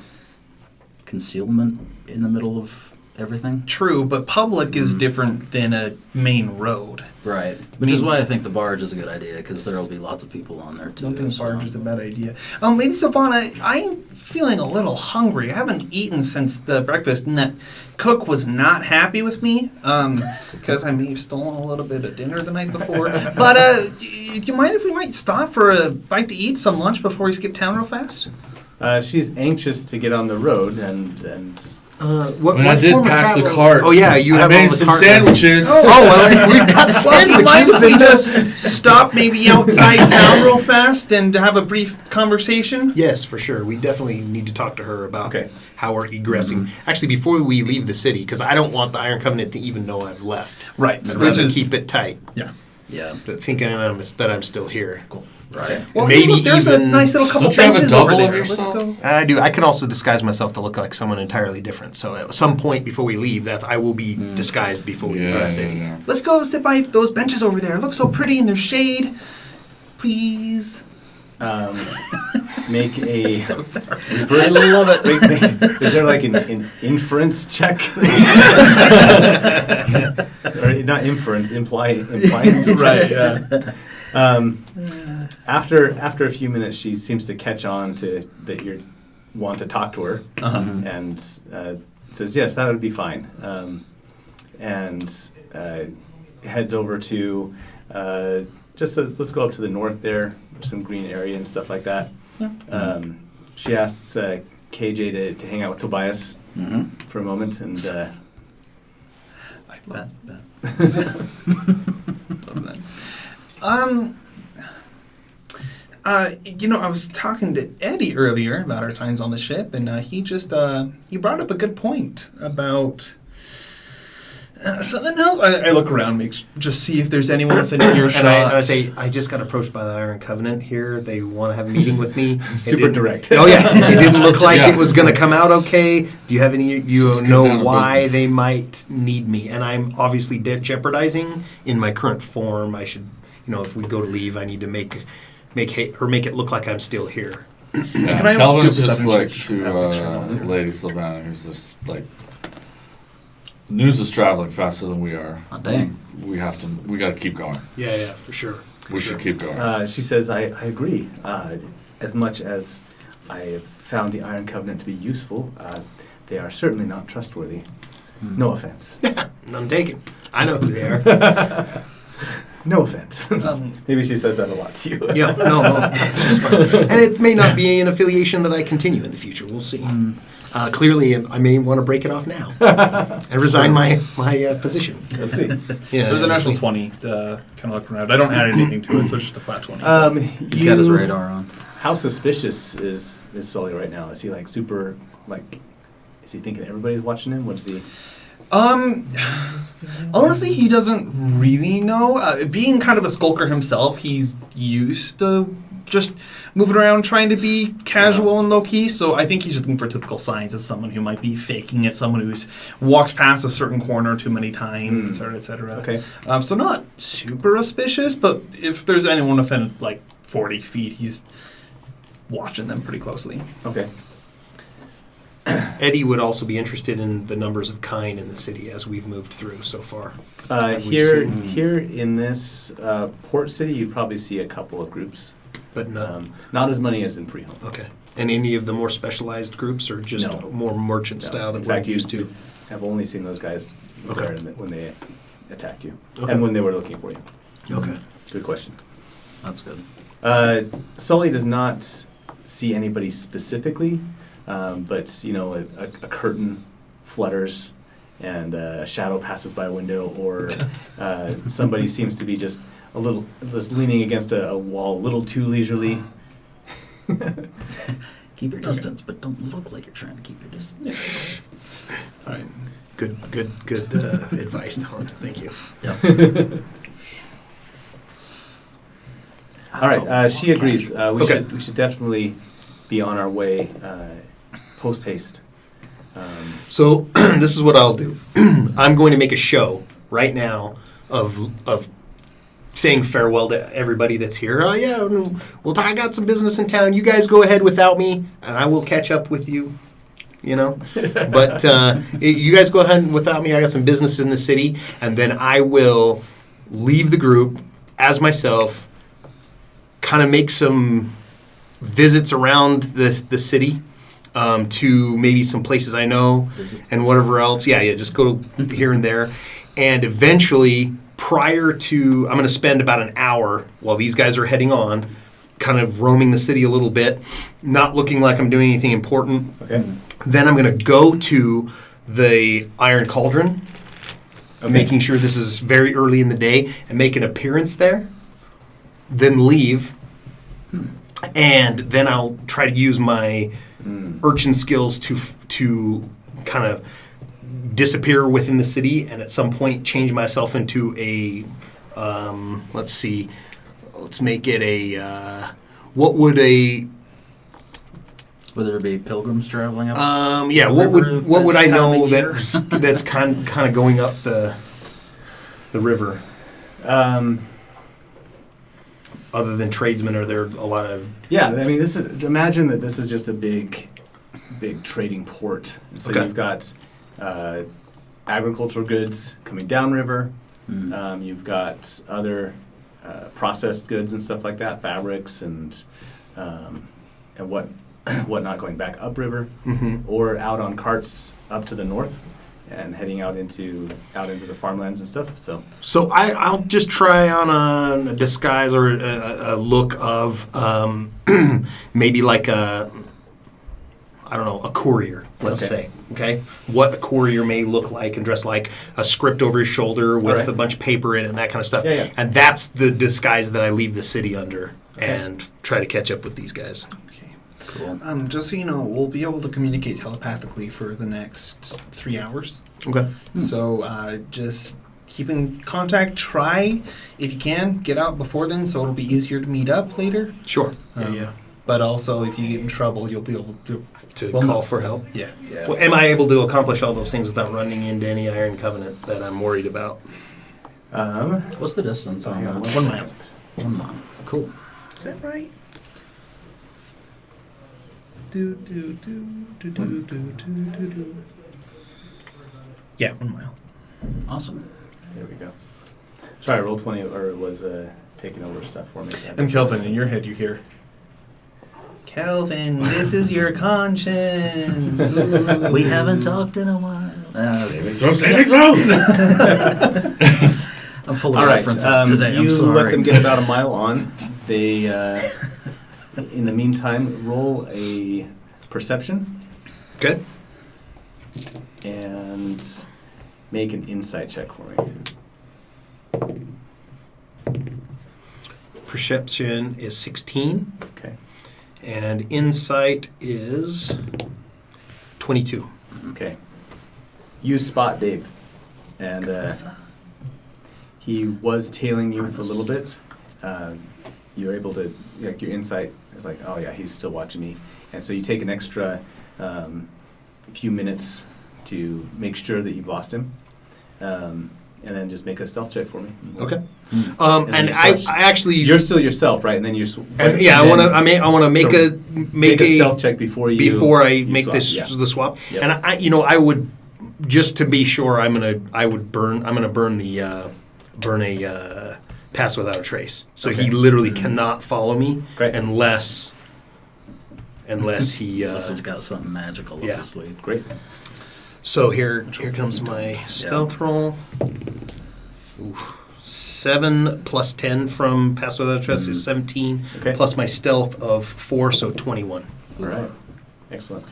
concealment in the middle of everything. True, but public is different than a main road. Right. Which is why I think the barge is a good idea, because there will be lots of people on there too. I don't think so- barge is a bad idea. Lady Sylvana, I'm feeling a little hungry. I haven't eaten since the breakfast, and that cook was not happy with me because I may have stolen a little bit of dinner the night before. But do you mind if we might stop for a bite to eat, some lunch before we skip town real fast? She's anxious to get on the road and What, I mean, what I did form of pack the travel- cart. Oh yeah, you I have all made the some cart- sandwiches. Oh well, if we've got Well, do you mind sandwiches. if we Then just stop maybe outside town real fast and have a brief conversation? yes, for sure. We definitely need to talk to her about Okay. how we're egressing. Actually, before we leave the city, because I don't want the Iron Covenant to even know I've left. Right, I'd which rather is keep it tight, yeah. Yeah. thinking that I'm still here. Cool. Right. Well, Maybe hey, look, there's a even- nice little couple Don't you have a benches double over of there. Let's yourself? go. I do. I can also disguise myself to look like someone entirely different. So at some point before we leave, that I will be disguised before we leave Yeah, the city. yeah. Let's go sit by those benches over there. It looks so pretty in their shade. Please. make a So sorry. reverse. I love it. Is there like an inference check? Or not inference, implying. Right, yeah. After a few minutes, she seems to catch on to that you want to talk to her, and says, "Yes, that would be fine," and heads over to let's go up to the north there. There's some green area and stuff like that. She asks KJ to hang out with Tobias for a moment, and I love Bet. that. I was talking to Eddie earlier about our times on the ship, and he brought up a good point about something else. I look around, just see if there's anyone within earshot. And I say, I just got approached by the Iron Covenant here. They want to have a meeting with me. It super didn't- direct. Oh yeah, it didn't look like Yeah. it was going to come out okay. Do you have any? You Just get know down to why business. they might need me? And I'm obviously jeopardizing in my current form. I should, if we go to leave, I need to make it look like I'm still here. Yeah, Can I Calvin's do a just perception like check? to I'll make sure no one's here. Lady Sylvana, who's just like news is traveling faster than we are. Oh, dang. We got to keep going. Yeah, for sure. We should keep going. She says, I agree. As much as I have found the Iron Covenant to be useful, they are certainly not trustworthy. No offense. None taken. I know who they are. No offense. Um, Maybe she says that a lot to you. Yeah, no, it's just fine. And it may not be an affiliation that I continue in the future. We'll see. Clearly, I may want to break it off now and resign my position. Let's see. Yeah, It was a we'll natural see. 20 to kind of look around. I don't add anything to it, so it's just a flat 20. He's got his radar on. How suspicious is Sully right now? Is he like super, like, is he thinking everybody's watching him? What is he? Honestly, he doesn't really know. Being kind of a skulker himself, he's used to just moving around trying to be casual and low-key, so I think he's just looking for typical signs of someone who might be faking it, someone who's walked past a certain corner too many times, et cetera, et cetera. Okay. So not super suspicious, but if there's anyone within, 40 feet, he's watching them pretty closely. Okay. Eddie would also be interested in the numbers of kind in the city as we've moved through so far. Have we Here seen- in this port city, you probably see a couple of groups. But not Not as many as in Freehold. okay. And any of the more specialized groups, or just No. more merchant No. style that In we're fact, used to? I've only seen those guys Okay. there when they attacked you, Okay. and when they were looking for you. Okay. Good question. That's good. Sully does not see anybody specifically, but a curtain flutters and a shadow passes by a window, or somebody seems to be just leaning against a wall a little too leisurely. Keep your distance, but don't look like you're trying to keep your distance. All right. Good advice, Don. Thank you. All right, she agrees. Okay. We should definitely be on our way post haste. So this is what I'll do. I'm going to make a show right now of saying farewell to everybody that's here. Oh yeah, well I got some business in town. You guys go ahead without me, and I will catch up with you. But you guys go ahead without me. I got some business in the city, and then I will leave the group as myself. Kind of make some visits around the city. To maybe some places I know and whatever else. Yeah, just go here and there. And eventually, I'm going to spend about an hour while these guys are heading on, kind of roaming the city a little bit, not looking like I'm doing anything important. Okay. Then I'm going to go to the Iron Cauldron, making sure this is very early in the day, and make an appearance there. Then leave, and then I'll try to use my urchin skills to kind of disappear within the city, and at some point change myself into a let's make it a what would a Would there be pilgrims traveling up? yeah, what river would I this time know of year? that's kind of going up the river? Other than tradesmen, are there a lot of? Yeah, I mean, imagine that this is just a big trading port. So Okay. you've got agricultural goods coming downriver. You've got other processed goods and stuff like that, fabrics and whatnot going back upriver, or out on carts up to the north and heading out into the farmlands and stuff. So I'll just try on a disguise or a look of maybe like a courier, let's say. Okay, what a courier may look like and dress like, a script over his shoulder with Alright. a bunch of paper in it and that kind of stuff. Yeah. And that's the disguise that I leave the city under and try to catch up with these guys. Okay. Cool. Just so you know, we'll be able to communicate telepathically for the next 3 hours. Okay. So just keep in contact. Try, if you can, get out before then, so it'll be easier to meet up later. Sure. Um, But also, if you get in trouble, you'll be able to. To Well, call no. for help. Yeah. Yeah. Well, am I able to accomplish all those things without running into any Iron Covenant that I'm worried about? What's the distance on that? 1 mile. 1 mile. Cool. Is that right? Yeah, 1 mile. Awesome. There we go. Sorry, roll 20 or was taking over stuff for me. And Kelvin, in your head, you hear, Kelvin, this is your conscience. We haven't talked in a while. Saving throw! I'm full of All right, references today. I'm you sorry. let them get about a mile on. They, in the meantime, roll a perception Good. and make an insight check for me. Perception is 16, Okay. and insight is 22. Okay. You spot Dave, and he was tailing you for a little bit. You're able to, like, your insight is like, oh yeah, he's still watching me, and so you take an extra few minutes to make sure that you've lost him, and then just make a stealth check for me. Okay. And And then I so- actually, You're still yourself, right? And then and yeah, I want to. I want to make so make a stealth check before you make swap. this Yeah. the swap. Yep. And I would, just to be sure, I'm gonna burn a pass without a trace. So he Okay. literally cannot follow me Great. unless he. Unless he's got something magical up yeah. his sleeve. Great. So here comes my stealth roll. Ooh, 7 plus 10 from pass without a trace is 17. Okay. Plus my stealth of 4, so 21. All right. Excellent.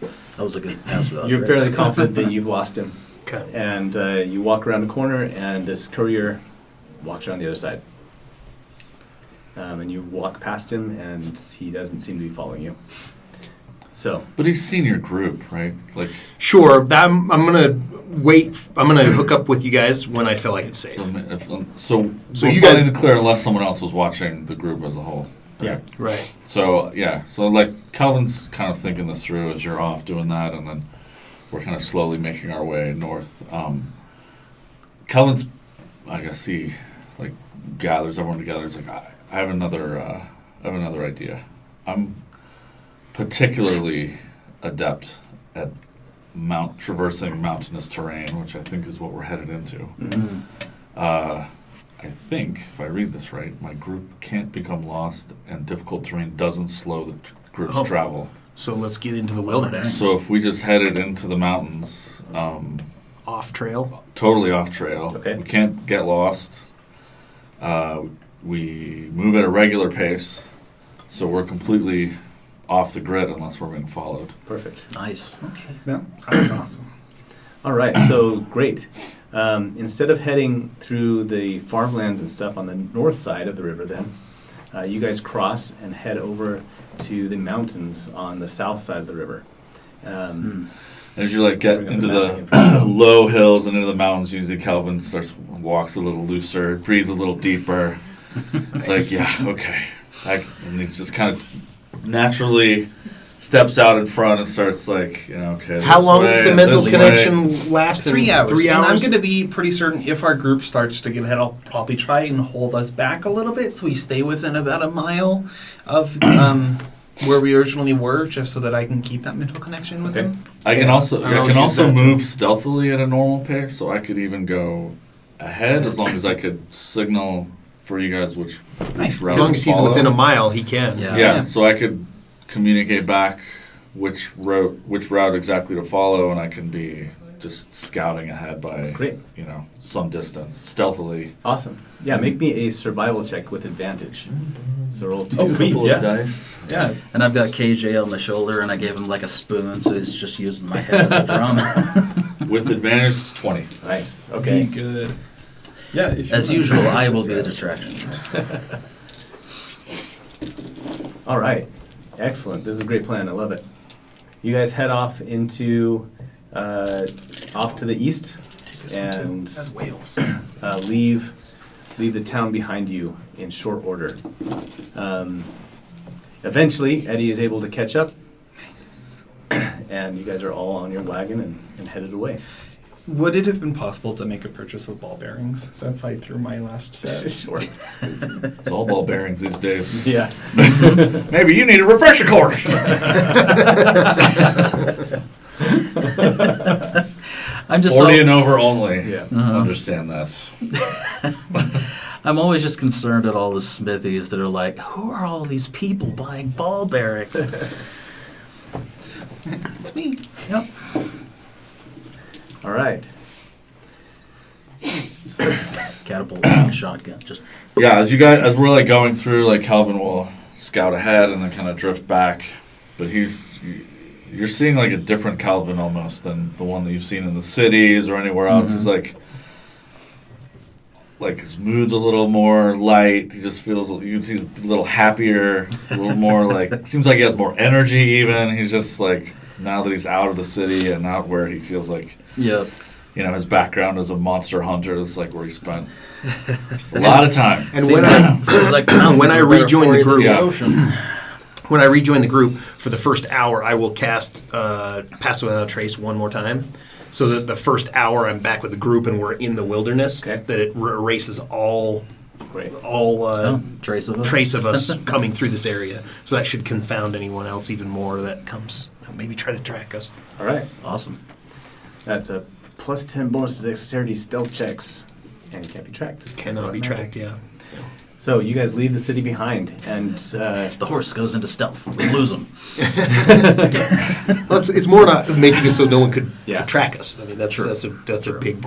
That was a good pass without You're trace. fairly confident that you've lost him. Okay. And you walk around the corner, and this courier walks around the other side. And you walk past him, and he doesn't seem to be following you. So, But he's seen your group, right? Like, Sure. I'm gonna wait. I'm gonna hook up with you guys when I feel like it's safe. so So we're you playing guys- it clear unless someone else was watching the group as a whole. yeah. Right. So like Calvin's kind of thinking this through as you're off doing that, and then we're kind of slowly making our way north. Calvin's, I guess he like gathers everyone together. He's like, I have another idea. I'm particularly adept at traversing mountainous terrain, which I think is what we're headed into. Mm-hmm. I think, if I read this right, my group can't become lost, and difficult terrain doesn't slow the group's Oh. travel. So let's get into the wilderness. So if we just headed into the mountains, Off trail. totally off trail, Okay. we can't get lost. We move at a regular pace, So we're completely off the grid unless we're being followed. Perfect. Nice. Okay, yeah, that's awesome. All right, so great. Instead of heading through the farmlands and stuff on the north side of the river, then you guys cross and head over to the mountains on the south side of the river. As you like get Bring up into the map the again for yourself. low hills and into the mountains, usually Calvin walks a little looser, breathes a little deeper. It's like, yeah, okay. And he's just kind of naturally steps out in front and starts like, okay. How this long way, does the mental this way. connection last? 3 hours. 3 And I'm hours. going to be pretty certain if our group starts to get ahead, I'll probably try and hold us back a little bit so we stay within about a mile of where we originally were, just so that I can keep that mental connection with Okay. him. I can Yeah, also I I always can use also that too. move stealthily at a normal pace, so I could even go ahead as long as I could signal for you guys which Nice. route As long to as he's follow. within a mile, he can. Yeah. Yeah, so I could communicate back which route exactly to follow, and I can be just scouting ahead by Great. some distance stealthily. Awesome. Yeah, make me a survival check with advantage. So roll 2. Oh, please, Couple of yeah. dice. Yeah. And I've got KJ on my shoulder, and I gave him like a spoon, so he's just using my head as a drum. With advantage, it's 20. Nice. Be Okay. good. Yeah. If you As want. usual, I will be the distraction. All right. Excellent. This is a great plan. I love it. You guys head off into off to the east and Wales. leave the town behind you in short order. Eventually, Eddie is able to catch up. Nice. And you guys are all on your wagon and headed away. Would it have been possible to make a purchase of ball bearings since I threw my last set? Sure. It's all ball bearings these days. Yeah. Maybe you need a refresher course. I'm just 40 and over only. Yeah. Understand that. I'm always just concerned at all the smithies that are like, who are all these people buying ball bearings? It's me. Yep. All right. Catapult, shotgun, just Yeah, as we're like going through, like Calvin will scout ahead and then kind of drift back, but you're seeing like a different Calvin almost than the one that you've seen in the cities or anywhere else. He's like his mood's a little more light. He just feels you can see he's a little happier, a little more like seems like he has more energy. Even he's just like now that he's out of the city and out where he feels like. yep. His background as a monster hunter is like where he spent a lot of time. And Seems when like when I rejoin the group, Yeah. when I rejoin the group for the first hour, I will cast Pass Without a Trace one more time, so that the first hour I'm back with the group and we're in the wilderness. Okay. That it erases all Great. Trace of it. trace of us coming through this area. So that should confound anyone else even more that comes. Maybe try to track us. All right. Awesome. That's a plus 10 bonus to dexterity stealth checks. And you can't be tracked. Cannot be tracked. Yeah. So you guys leave the city behind, and The horse goes into stealth. We lose him. Well, it's more not making it so no one could Yeah. track us. I mean, that's True. that's True. a big.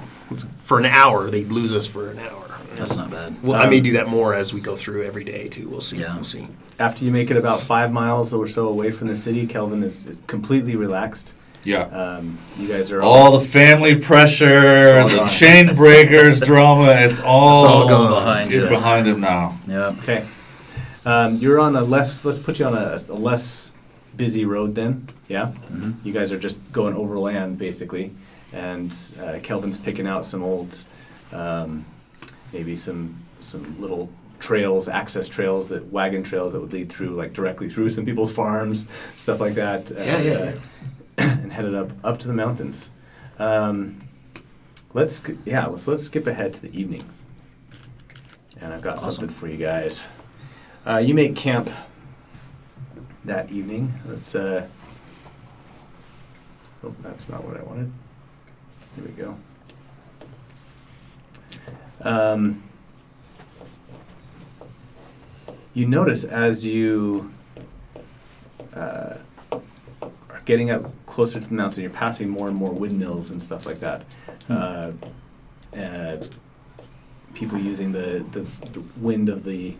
For an hour, they'd lose us for an hour. That's not bad. Well, I may do that more as we go through every day too. We'll see. Yeah. We'll see. after you make it about 5 miles or so away from the city, Kelvin is completely relaxed. Yeah. You guys are All the family pressure, It's all the gone. chain breakers drama, it's all gone behind you're you. behind him now. Yep. Okay. You're on let's put you on a less busy road then. Yeah. Mhm. You guys are just going overland basically, and Kelvin's picking out some old, maybe some little trails, access trails, wagon trails that would lead through like directly through some people's farms, stuff like that. Yeah. And headed up to the mountains. Let's skip ahead to the evening. And I've got Awesome. something for you guys. You make camp that evening. Let's. Oh, that's not what I wanted. Here we go. You notice as you are getting up closer to the mountain, you're passing more and more windmills and stuff like that. People using the wind of the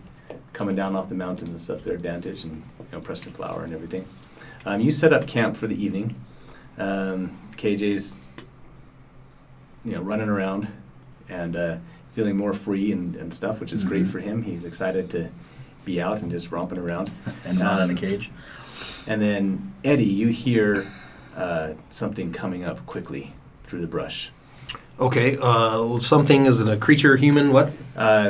coming down off the mountains and stuff, their advantage, and pressing flour and everything. You set up camp for the evening. KJ's running around and feeling more free and stuff, which is great for him. He's excited to be out and just romping around. And not in a cage. And then, Eddie, you hear something coming up quickly through the brush. Okay, something, is it a creature, human, what?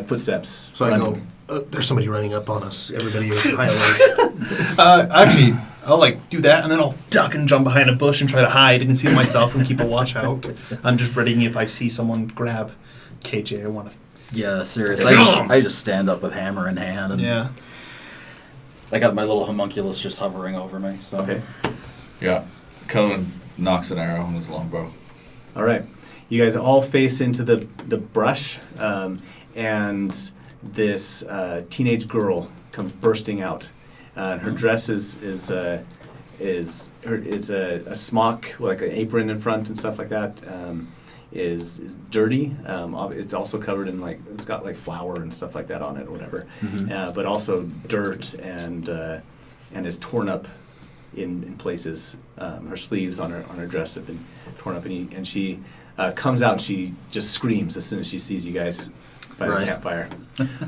Footsteps. So running. I go, there's somebody running up on us. Everybody is high alert. Actually, I'll do that, and then I'll duck and jump behind a bush and try to hide and conceal myself and keep a watch out. I'm just readying if I see someone grab KJ. I want to. Yeah, seriously. I just stand up with hammer in hand. And Yeah. I got my little homunculus just hovering over me. So. Okay. Yeah. Cohen knocks an arrow on his longbow. All right. You guys all face into the brush, and this teenage girl comes bursting out. Her dress is a smock, like an apron in front and stuff like that. Is dirty. It's also covered in it's got like flour and stuff like that on it, or whatever. But also dirt and is torn up in places. Her sleeves on her dress have been torn up, and she comes out. And she just screams as soon as she sees you guys by the campfire,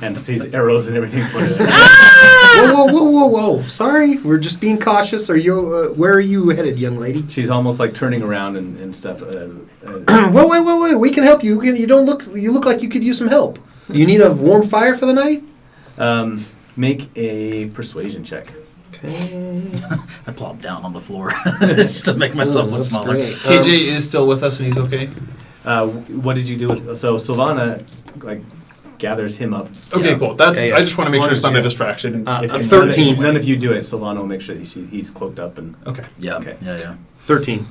and sees arrows and everything pointed at her. Whoa! Sorry, we're just being cautious. Are you? Where are you headed, young lady? She's almost like turning around and stuff. Wait! We can help you. You don't look. You look like you could use some help. Do you need a warm fire for the night? Make a persuasion check. Okay. I plop down on the floor just to make myself look smaller. Great. KJ is still with us and he's okay? What did you do with? So Silvana gathers him up. Okay, cool. That's. Yeah. I just want to make As sure long it's not a as distraction. If a you- 13. None of you do it. Silvana will make sure that he's cloaked up and. Okay. Yeah. Okay. Yeah. 13.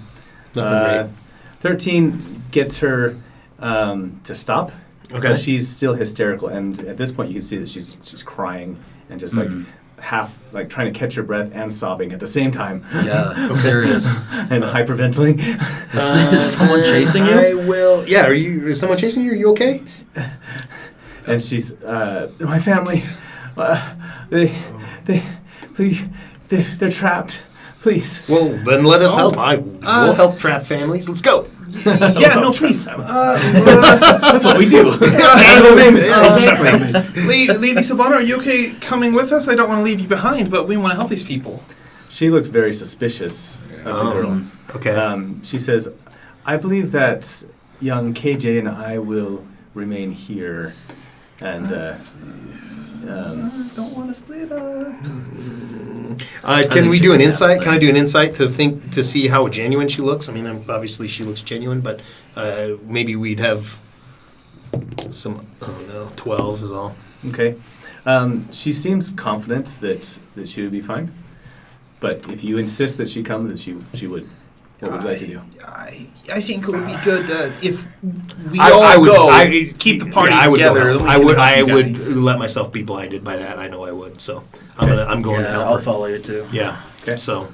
Nothing 13 gets her to stop. Okay. But she's still hysterical, and at this point you can see that she's crying and just half trying to catch her breath and sobbing at the same time. Yeah. Serious. And hyperventilating. Is someone chasing you? I will. Yeah. Is someone chasing you? Are you okay? And she's my family. They're trapped. Please. Well, then let us help. We'll help trap families. Let's go. Yeah, no, please. That's what we do. Lady Silvana, are you okay coming with us? I don't want to leave you behind, but we want to help these people. She looks very suspicious of the girl. Okay. She says, I believe that young KJ and I will remain here and Don't want to split up. Can we she do an can insight? have Can I do things. an insight to see how genuine she looks? I mean, obviously she looks genuine, but maybe we'd have some. Oh no, 12 is all. okay. She seems confident that she would be fine. But if you insist that she come, that she would. What would you like to do? I think it would be good if we I all would go. Keep the party I would together. Go then help. we can I help you would guys. let myself be blinded by that. I know I would. So I'm going to Yeah, help I'll her. follow you too. Yeah. Okay. So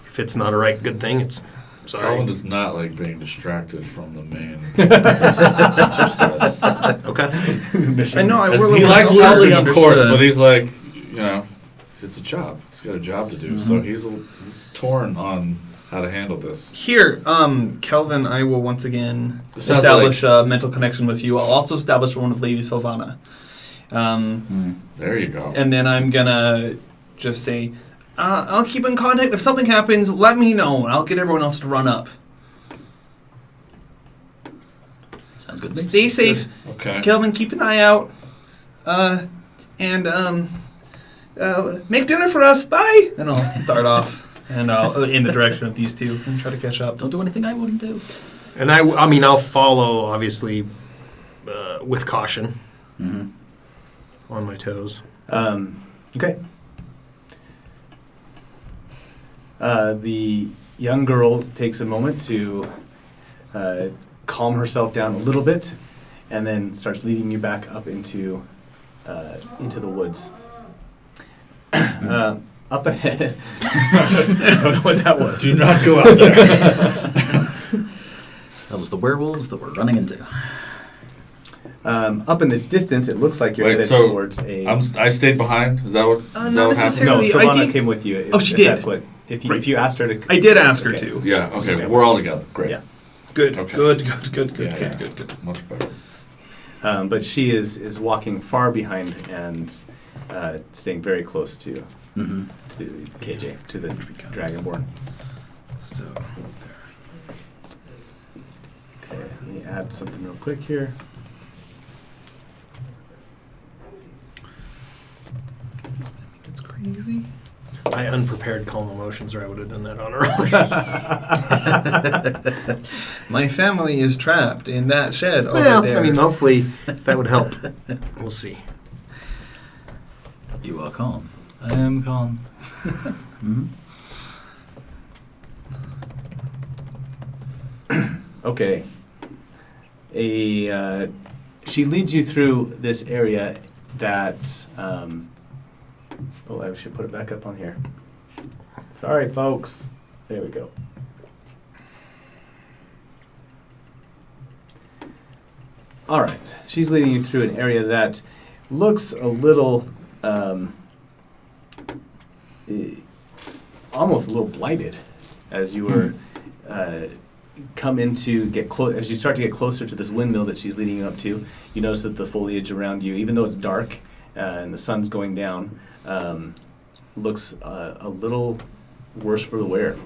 if it's not a right good thing, it's sorry. Colin does not like being distracted from the main exercise. Okay. I know. I As will. he likes Totally helping, of course, understood. but he's like, it's a job. He's got a job to do, so he's torn on how to handle this. Here, Kelvin, I will once again It sounds establish a mental connection with you. I'll also establish one with Lady Silvana. There you go. And then I'm gonna just say, I'll keep in contact. If something happens, let me know, and I'll get everyone else to run up. Sounds good to me. Stay safe. Okay. Kelvin, keep an eye out. And make dinner for us. Bye. And I'll start off. And I'll in the direction of these two and try to catch up. Don't do anything I wouldn't do. And I mean, I'll follow obviously with caution, on my toes. Okay. The young girl takes a moment to calm herself down a little bit, and then starts leading you back up into the woods. Up ahead. Don't know what that was. Do not go out there. That was the werewolves that we're running into. Up in the distance, it looks like you're Wait, headed so towards a. I stayed behind. Is that what? Is Not that what happened? necessarily. No, I Savannah think- came with you. Oh, she if did. That's what. If Right. you asked her to. I did ask her Okay. to. Yeah. Okay. Okay. We're all together. Great. Yeah. Good, Okay. good. Yeah, yeah. Much better. But she is walking far behind and staying very close to Mm-hmm. KJ, to the Dragonborn. So, Okay, let me add something real quick here. it's crazy. I unprepared calm emotions, or I would have done that on earlier. My family is trapped in that shed over Well, there. I mean, hopefully that would help. We'll see. You are calm. I am calm. Mm-hmm. Okay. She leads you through this area that. I should put it back up on here. Sorry, folks. There we go. All right. She's leading you through an area that looks a little, almost a little blighted, as you were come into get close. As you start to get closer to this windmill that she's leading you up to, you notice that the foliage around you, even though it's dark and the sun's going down, looks a little worse for the wear.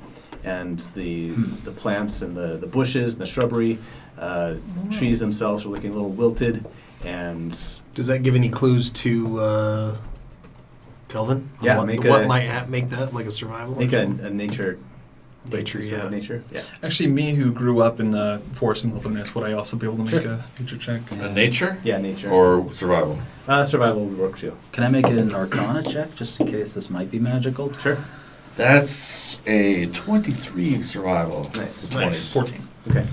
And the plants and the bushes and the shrubbery, trees themselves are looking a little wilted. And Does that give any clues to Kelvin? On Yeah, what, make what a- might make that like a survival? make a option? nature. Nature, sort of yeah. Nature, yeah. Actually, me who grew up in the forest and wilderness, would I also be able to make Sure. a nature check? Nature Yeah, nature. or survival? Survival would work too. Can I make an Arcana check just in case this might be magical? Sure. That's a 23 survival. Nice. It's 20. Nice. 14. Okay.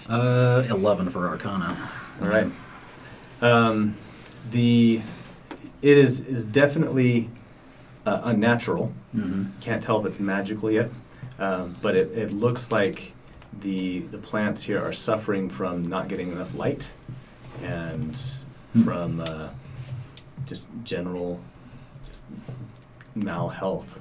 11 for Arcana. All right. It is definitely unnatural. Mm-hmm. Can't tell if it's magical yet, but it looks like the plants here are suffering from not getting enough light and from just general malhealth.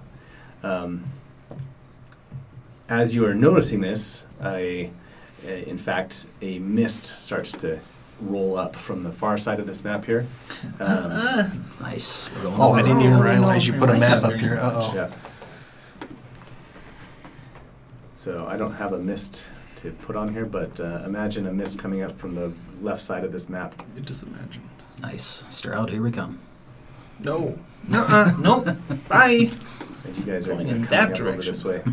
As you are noticing this, in fact, a mist starts to roll up from the far side of this map here. Nice. We're going Oh, over I didn't the even road. realize you put a I map like up that here. very much. Uh-oh. Yeah. So I don't have a mist to put on here, but imagine a mist coming up from the left side of this map. Just imagine. Nice. Stroud, here we come. No. Nope. Bye. As you guys are Going coming in that up over direction. this way.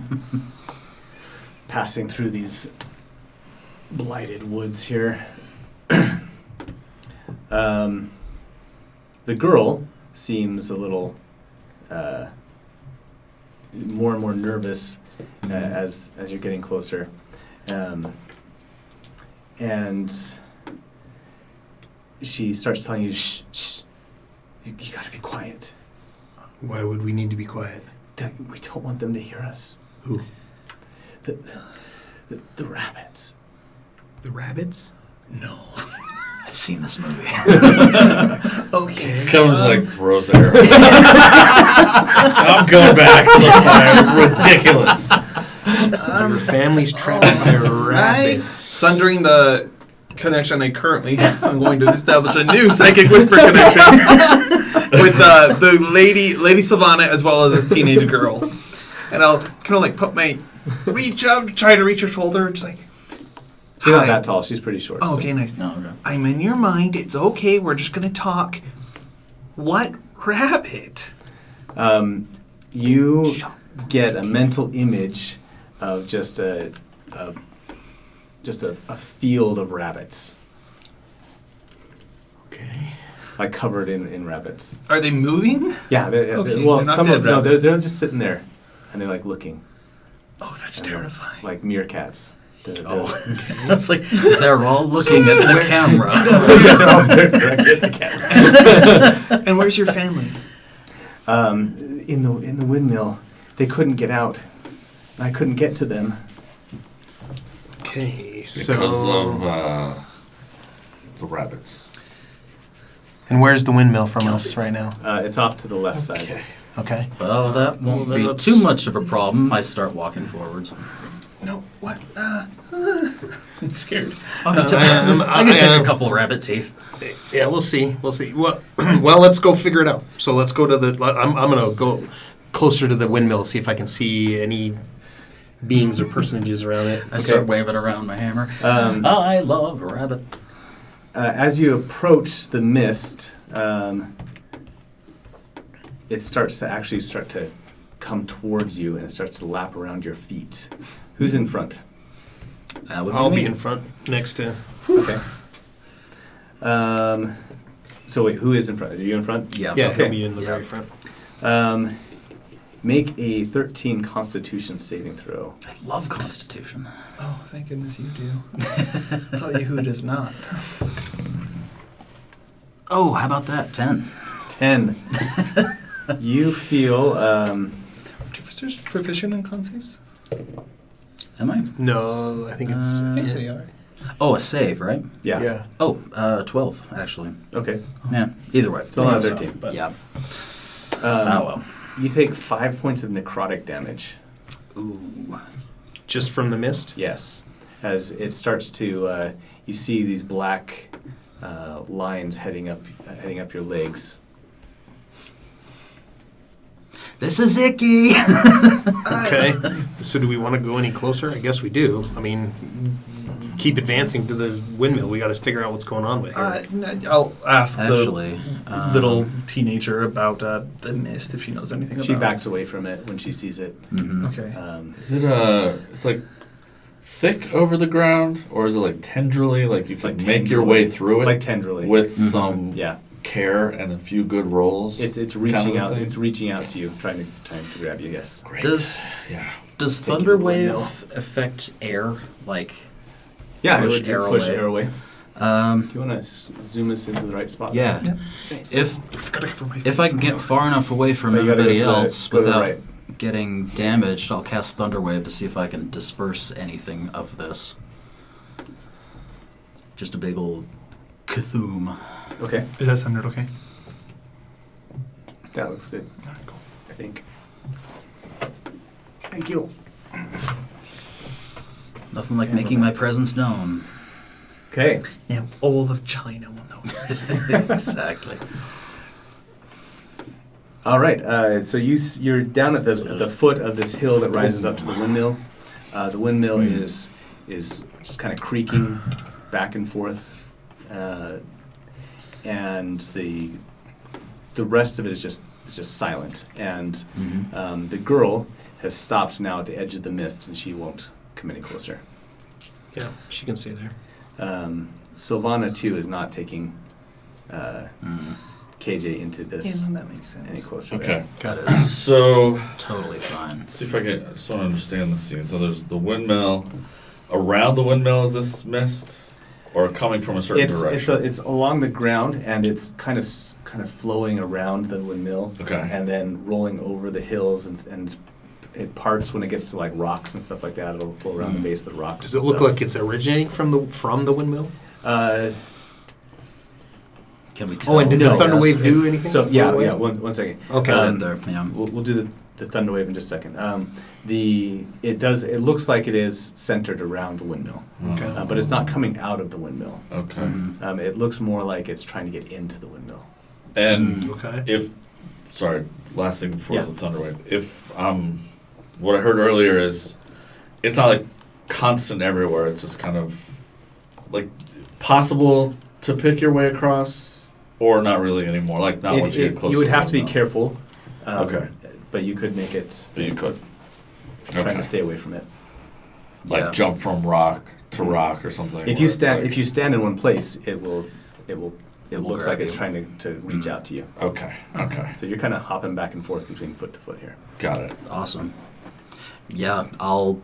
Passing through these blighted woods here. The girl seems a little more and more nervous as you're getting closer. And she starts telling you, shh, shh, you gotta be quiet. Why would we need to be quiet? We don't want them to hear us. Who? The rabbits. The rabbits? No. I've seen this movie. Okay. Kevin like throws the arrow. I'm going back to the fire. It's ridiculous. Your family's trapped by rabbits. Sundering the connection I currently have, I'm going to establish a new psychic whisper connection with the lady Savannah as well as this teenage girl. And I'll kind of like put my reach up, try to reach her shoulder, just like, She's not hi. that tall. She's pretty short. Oh, so- okay, nice. No, okay. I'm in your mind. It's okay. We're just gonna talk. What rabbit? You get a mental image of just a field of rabbits, Okay. like covered in rabbits. Are they moving? Yeah. Okay, Well, they're not some dead of no, rabbits. they're just sitting there, and they're like looking. Oh, that's And they're terrifying. Like meerkats. They're I was like, they're all looking at the camera. they're all staring directly at the camera. And where's your family? In the windmill, they couldn't get out. I couldn't get to them. Okay, Because so of the rabbits. And where's the windmill from us right now? It's off to the left side. Okay. Well, that won't then be let's- too much of a problem. I start walking forwards. No, what? I'm scared. I can take a couple rabbit teeth. Yeah, we'll see. We'll see. Well, let's go figure it out. So let's go to the. I'm gonna go closer to the windmill, see if I can see any beings or personages around it. I start waving around my hammer. I love rabbit. As you approach the mist, it starts to come towards you, and it starts to lap around your feet. Who's in front? That would I'll me. be in front next to. Okay. So wait, who is in front? Are you in front? Yeah. Yeah, Okay. he'll be in the Yeah. very front. Make a 13 Constitution saving throw. I love Constitution. Oh, thank goodness you do. I'll tell you who does not. Oh, how about that? 10. 10. You feel Officers proficient in con saves? Am I? No, I think it's. I think they are. Oh, a save, right? yeah. Oh, 12, actually. Okay. Yeah, either way. Still not 13. But Yeah. Um, well. You take 5 points of necrotic damage. Ooh. Just from the mist? Yes. As it starts to, you see these black lines heading up your legs. This is icky. Okay. So do we want to go any closer? I guess we do. I mean, keep advancing to the windmill. We got to figure out what's going on with here. I'll ask Actually, the little teenager about the mist if she knows anything about She it. backs away from it when she sees it. mhm. Okay. Is it it's like thick over the ground, or is it like tendrily, like you can Like make your tendrily. way through it Like tenderly. with Mhm. some Yeah. care and a few good rolls? It's kind reaching of out. thing? It's reaching out to you, trying to grab you. Yes. Great. Does Yeah. does Take you to the windmill. Thunderwave affect air? Like, Yeah. Push it would air push away. air away. um, Do you want to zoom us into the right spot? yeah. Yeah. If Gotta cover my if I face, can I'm get sorry. far enough away from Oh, you gotta go everybody to the- else go to the without right. getting damaged, I'll cast Thunderwave to see if I can disperse anything of this. Just a big old Cthulhu. Okay. Is that sounded okay? That looks good. Alright, cool. I think. Thank you. Nothing like Yeah, making but- my presence known. Okay. Now all of China will know. Exactly. All right. So you're down at the foot of this hill that rises up to the windmill. The windmill is just kind of creaking back and forth, and the rest of it is just silent. And Mhm. the girl has stopped now at the edge of the mist, and she won't come any closer. Yeah, she can stay there. Sylvana too is not taking Mm. KJ into this that makes any sense. closer. Okay. That is So totally fine. see if I can. I just want to understand the scene. So there's the windmill. Around the windmill is this mist, or coming from a certain direction? It's along the ground, and it's kind of flowing around the windmill, Okay. and then rolling over the hills, and it parts when it gets to like rocks and stuff like that. It'll flow around the base of the rocks. Does it and look stuff. like it's originating from the windmill? Can we tell? Oh, and did No. the thunder Yes. wave do anything? So yeah, by the way? yeah. One second. Okay. Got it there. Yeah. We'll do the thunder wave in just a second. It looks like it is centered around the windmill, Okay. but it's not coming out of the windmill. Okay. Mhm. It looks more like it's trying to get into the windmill. And Okay. if, sorry, last thing before Yeah. the thunder wave. If what I heard earlier is, it's not like constant everywhere. It's just kind of like possible to pick your way across, or not really anymore. Like not once you get close. You would the have to be windmill. careful. Okay. But you could make it. But you could. Trying Okay. to stay away from it. Like Yeah. jump from rock to rock or something. If where you it's stand, like- if you stand in one place, it will looks grab like it's you. trying to reach out to you. Okay. Okay. So you're kind of hopping back and forth between foot to foot here. Got it. Awesome. Yeah, I'll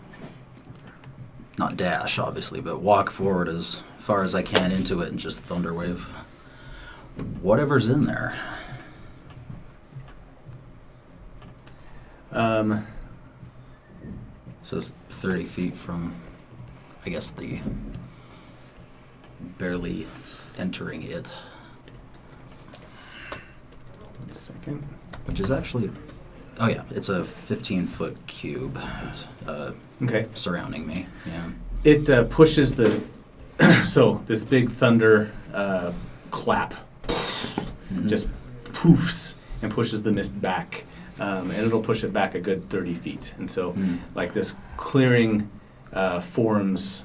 not dash, obviously, but walk forward as far as I can into it and just thunderwave whatever's in there. So it's 30 feet from, I guess, the barely entering it, 1 second. which is actually, oh yeah, it's a 15-foot cube Okay. surrounding me. Yeah. It pushes the so this big thunder clap just poofs and pushes the mist back, and it'll push it back a good 30 feet. And so, like this clearing forms.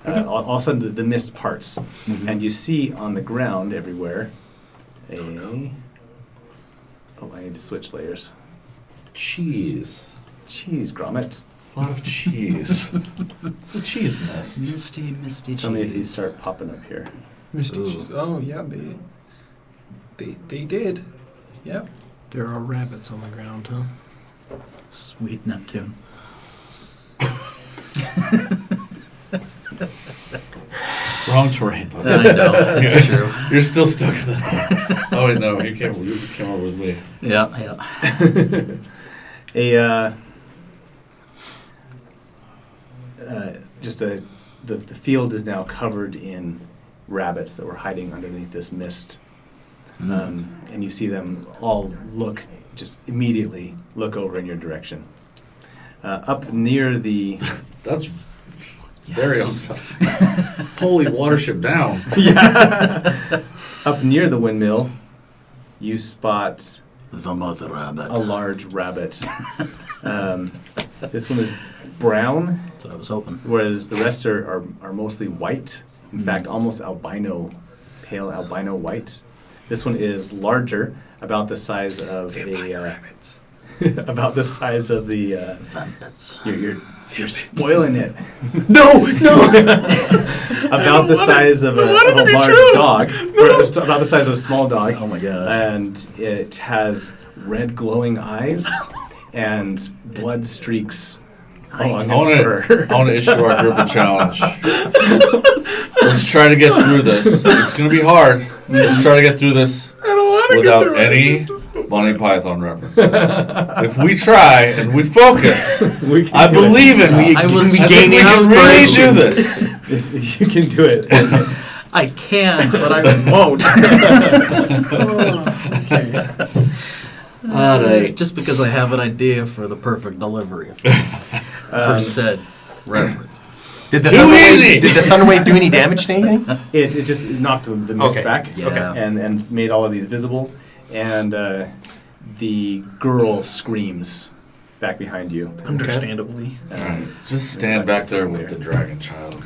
All of a sudden, the mist parts, and you see on the ground everywhere a. Oh, I need to switch layers. Cheese. Cheese, Grommet. A lot of cheese. It's the cheese mist. Misty cheese. Tell me if these start popping up here. Mystics. Oh yeah, they did. Yep. There are rabbits on the ground, huh? Sweet Neptune. Wrong terrain, buddy. I know, that's true. You're still stuck in that. Oh wait, no, you came over with me. Yeah. The field is now covered in rabbits that were hiding underneath this mist, and you see them all just immediately look over in your direction. Up near the That's very on Holy watership down. up near the windmill, you spot The mother rabbit. a large rabbit. This one is brown, That's what I was hoping. whereas the rest are mostly white. In fact, almost pale albino white. This one is larger, about the size of about the size of the. Vampets. You're spoiling it. No! About the size of a large dog, or about the size of a small dog. Oh my gosh. And it has red glowing eyes and blood streaks along its fur. I want to issue our group a challenge. Let's try to get through this. It's going to be hard. Let's try to get through this without any Monty Python references. If we try and we focus, I believe it. We gain can really inspiration. do this. You can do it. I can, but I won't. All right. Just because I have an idea for the perfect delivery for said reference. Did the easy! Did the thunder wave do any damage to anything? It just knocked the mist Okay. back, Yeah. and made all of these visible. And the girl screams back behind you. Understandably. Just stand back there with the dragon child.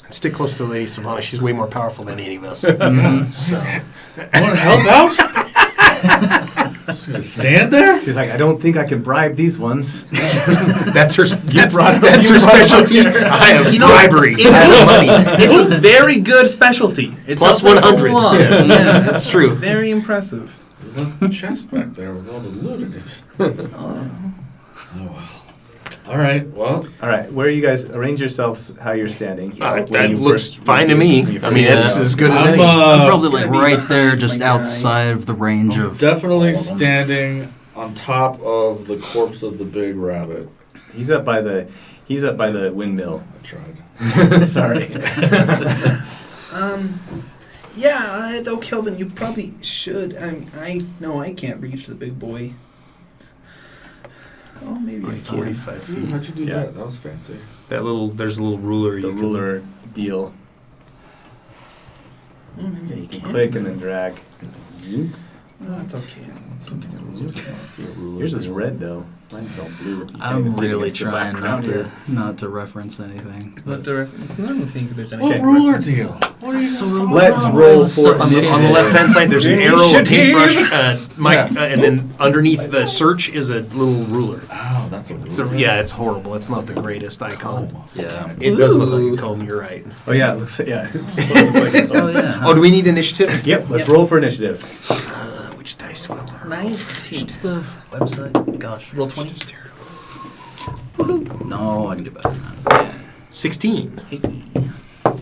Stick close to the lady Savannah. She's way more powerful than any of us. So Want to help out? Just gonna stand there? She's like, I don't think I can bribe these ones. that's her. That's brought it up. her You brought it up specialty. here. I have You know, bribery. it's- That's money. It's a very good specialty. It's Plus helped us a 100. lot. Yes. Yeah, That's true. very impressive. Left the chest back there with all the loot in it. Oh well. All right. Well, All right, where you guys arrange yourselves? How you're standing? When That you looks first fine to review- me. when you I first mean, set it's out. as good as I'm, any. I'm probably like gonna be right there, just my guy. outside of the range of. definitely standing on top of the corpse of the big rabbit. He's up by the windmill. I tried. Sorry. Though Kelvin, you probably should. I can't reach the big boy. Oh, maybe I can. 45 feet. How'd you do Yeah. that? That was fancy. There's a little ruler. The you can- ruler deal. Oh, maybe I You can can. click and then drag. No, it's okay. Yours is red though. Mine's all blue. You can't I'm even see really against the trying background. not to reference anything. Not to reference. I don't think there's any. What Okay. ruler deal? What are you So talking Let's about? roll So- for On the initiative. left hand side, there's an arrow, a Initiative. paintbrush, Yeah. and then underneath the search is a little ruler. Oh, that's a ruler. Yeah, it's horrible. It's not the greatest icon. Yeah. It does look like Ooh. a comb. You're right. Oh yeah, it looks yeah. It's what it looks like. Oh yeah. Oh, do we need initiative? Yep. Let's roll for initiative. Which dice do I want? 19. What's the website? Gosh. Roll 20. No, I can do better than that. 16.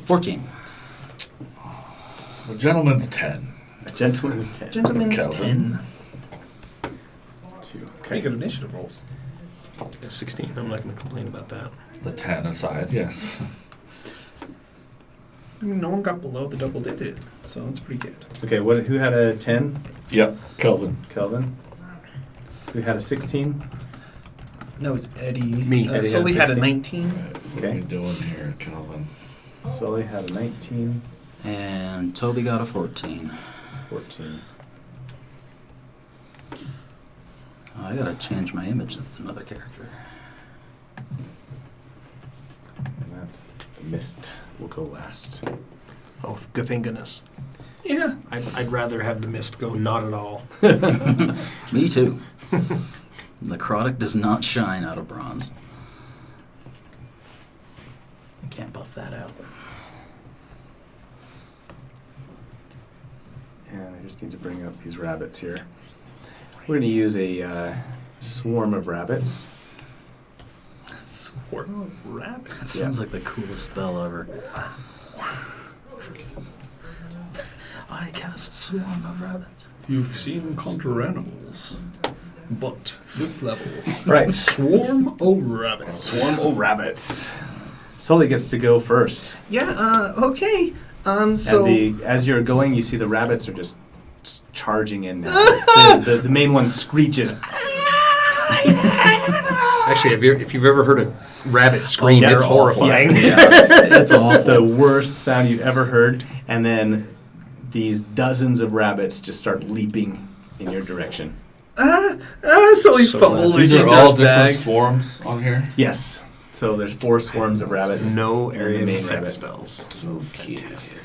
14. The gentleman's 10. A gentleman's 10. Gentleman's Kelvin. 10. 2. Pretty good initiative rolls. 16. I'm not going to complain about that. The 10 aside, yes. I mean, no one got below the double digit, so that's pretty good. Okay, who had a 10? Yep, Kelvin. Kelvin. Who had a 16? No, it's Eddie. Me. Eddie had Sully had a 16. 19. What are we doing here, Kelvin? Sully had a 19. And Toby got a 14. 14. Oh, I gotta change my image. That's another character. And that's the mist will go last. Oh, good thing goodness. Yeah. I'd rather have the mist go not at all. Me too. Necrotic does not shine out of bronze. I can't buff that out. And I just need to bring up these rabbits here. We're going to use a swarm of rabbits. Swarm of rabbits. That sounds like the coolest spell ever. I cast Swarm of Rabbits. You've seen conjure animals, but 5th level. Right. Swarm of rabbits. Swarm of rabbits. Sully gets to go first. Yeah, okay. So... And as you're going, you see the rabbits are just charging in now. the main one screeches. Actually, if you've ever heard a rabbit scream, they're it's awful. horrifying. Yeah. It's awful. The worst sound you've ever heard. And then these dozens of rabbits just start leaping in your direction. So he fumbled. These reaching are into all his different bag. swarms on here. Yes. So there's 4 swarms of rabbits. No and area the main effect rabbit. spells. So fantastic.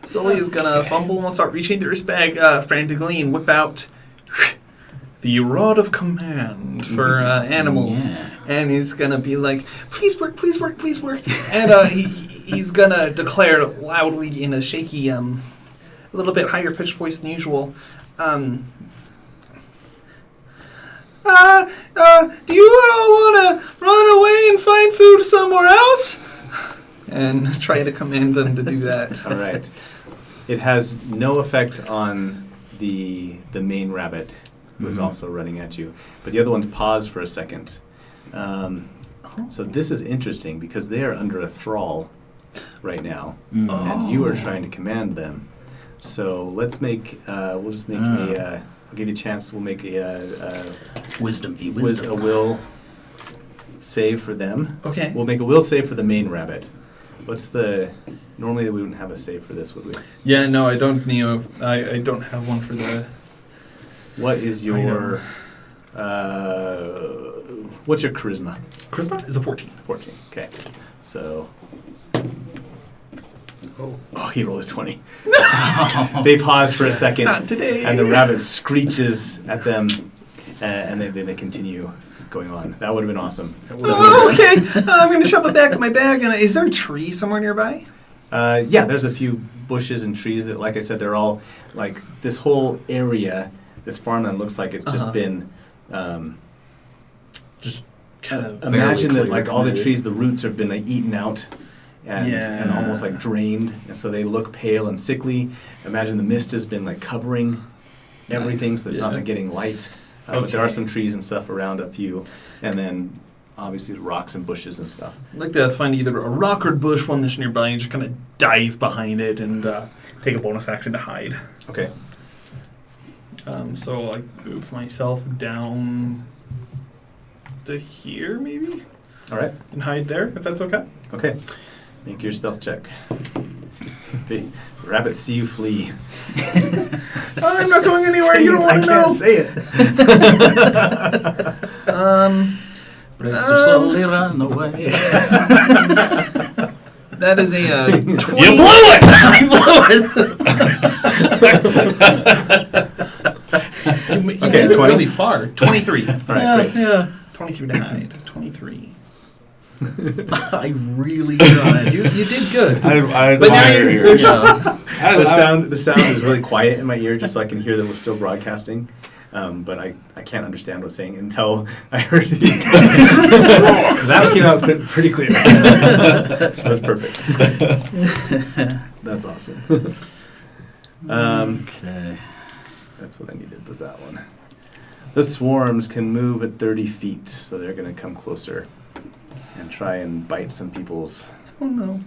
Sully is gonna fumble and start reaching into his bag frantically and whip out the rod of command for animals. Yeah. And he's gonna be like, please work, please work, please work. And he's gonna declare loudly in a shaky, a little bit higher pitched voice than usual, do you all want to run away and find food somewhere else? And try to command them to do that. All right. It has no effect on the main rabbit, who is also running at you. But the other ones pause for a second. So this is interesting because they are under a thrall right now, and you are trying to command them. So let's make. We'll just make a. I'll give you a chance. We'll make a Wisdom v. a Wisdom. will save for them. Okay. We'll make a will save for the main rabbit. What's the? Normally we wouldn't have a save for this, would we? Yeah, no, I don't. I don't have one for the. What is your? What's your charisma? Charisma is a 14. 14. Okay. So. Oh. Oh, he rolled a 20. They pause for a second, Not today. and the rabbit screeches at them, and they continue going on. That would have been awesome. Oh, okay. I'm going to shove it back in my bag. And is there a tree somewhere nearby? Yeah, there's a few bushes and trees that, like I said, they're all like this whole area. This farmland looks like it's just been. Just kind of. Imagine that, cleared, like all the maybe. trees, the roots have been like, eaten out. And almost like drained, and so they look pale and sickly. Imagine the mist has been like covering everything, so it's not like getting light. But there are some trees and stuff around a few, and then obviously rocks and bushes and stuff. I'd like to find either a rock or bush, one that's nearby, and just kind of dive behind it and take a bonus action to hide. Okay. So I'll move myself down to here, maybe, All right. and hide there, if that's okay. Okay. Make your stealth check. The rabbits see you flee. I'm not going anywhere. You don't want to know. I can't say it. Breaks are slowly run away. That is a 20. You blew it! You Okay, made it 20. really far. 23. All right, great. Yeah. 23 to hide. 23. I really tried. You did good. I But now admire you're- yours. The sound is really quiet in my ear, just so I can hear that we're still broadcasting. But I can't understand what's saying until I heard it. That came out pretty clear. That was perfect. That's awesome. Okay. That's what I needed, was that one. The swarms can move at 30 feet, so they're going to come closer and try and bite some people's. Oh no.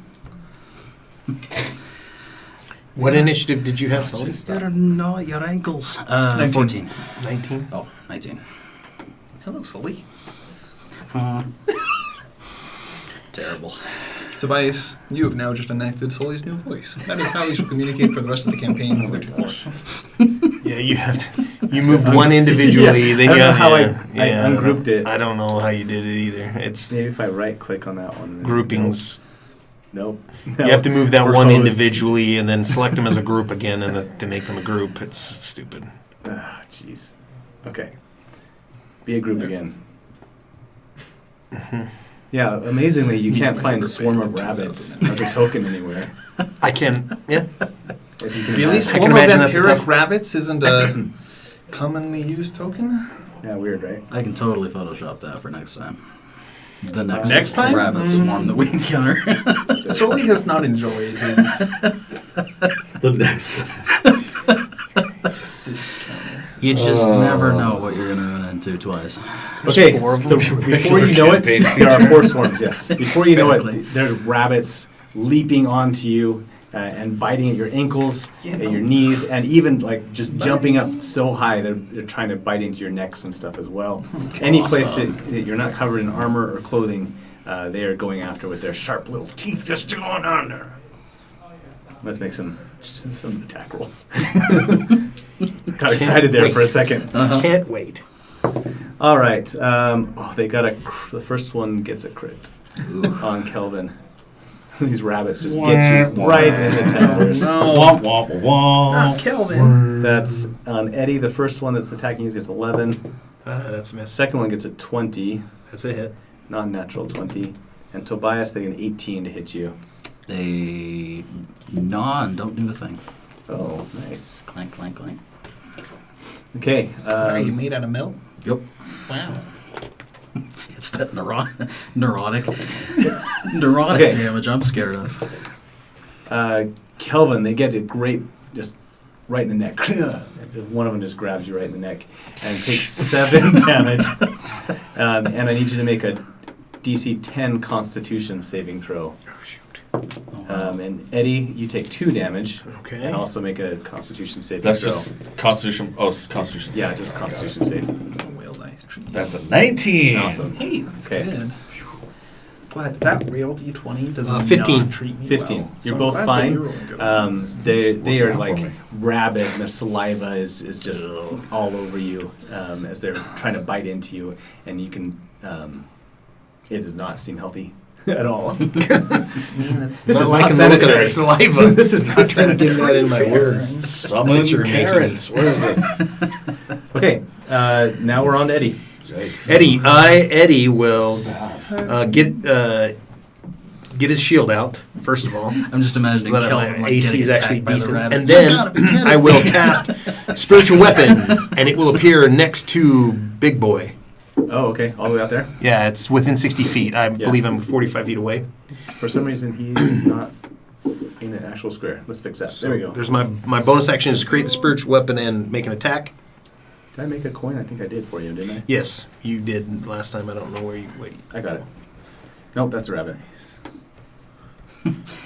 What initiative did you have, Sully? Just gotta gnaw at your ankles. 14. 19. Oh, 19. Hello, Sully. Terrible. Tobias, you have now just enacted Sully's new voice. That is how we shall communicate for the rest of the campaign. Yeah, you have to. You moved one individually, then I don't you know how I yeah, ungrouped it. I don't know how you did it either. It's Maybe if I right click on that one. groupings. Nope. You have to move that We're one hosed. individually and then select them as a group again, and to make them a group. It's stupid. Ah, jeez. Okay. Be a group There it again. is. Yeah, amazingly, you Me can't and my find neighbor Swarm band of in Rabbits 2000. as a token anywhere. I can. Yeah. If you can Really? imagine. Swarm of imagine that's a vampiric tough- rabbits isn't a commonly used token? Yeah, weird, right? I can totally Photoshop that for next time. The next, Next time? rabbit swarm that we encounter. Sully has not enjoyed his The next. this encounter. You just never know what you're gonna run into twice. Okay, four of so them. before you know it, Campaign. there are 4 swarms, yes. Before you know Exactly. it, there's rabbits leaping onto you and biting at your ankles, Yeah. at your knees, and even like just jumping up so high, they're trying to bite into your necks and stuff as well. Any place that you're not covered in armor or clothing, they are going after with their sharp little teeth just going on there. Let's make some attack rolls. Got excited there for a second. Can't wait. All right. They got the first one gets a crit on Kelvin. These rabbits just get you right in the towers. Womp womp womp. Ah, Kelvin. That's on Eddie. The first one that's attacking you gets 11. That's a miss. Second one gets a 20, That's a hit. non-natural 20. And Tobias, they get an 18 to hit you. They gnaw and don't do a thing. Oh, nice. Clank, clank, clank. Okay. Are you made out of milk? Yep. Wow. It's that neurotic Okay. damage I'm scared of. Kelvin, they get a great, just right in the neck. One of them just grabs you right in the neck and takes 7 damage. And I need you to make a DC 10 Constitution saving throw. Oh, shoot. And Eddie, you take 2 damage. Okay. And also make a Constitution saving That's throw. just Constitution. Oh, it's Constitution. Yeah, saving just throw. Constitution save. Whale dice treat. That's a 19. Awesome. Hey, that's Okay. good. Glad that real D20 does 15. not treat me 15. well. You're So both I'm glad that fine. you're rolling good. They are Working out like for me. rabid, and their saliva is just all over you as they're trying to bite into you, and you can. It does not seem healthy at all. This is Not not liking the look of sanitary. that saliva. This is not I'm trying to get sanitary. that in my words. Summon That you're making carrots. Where is this? Okay, now we're on to Eddie. Eddie will get his shield out first of all. I'm just imagining So that Kelvin my like AC is getting actually attacked by the decent, rabbit. and You then gotta be kidding I will me. cast spiritual weapon, and it will appear next to Big Boy. Oh, okay, all the way out there. Yeah, it's within 60 feet. I believe I'm 45 feet away. For some reason, he is not in an actual square. Let's fix that. So There we go. there's my bonus action is create the spiritual weapon and make an attack. Did I make a coin? I think I did for you, didn't I? Yes, you did last time. I don't know where you wait. I got it. Nope, that's a rabbit.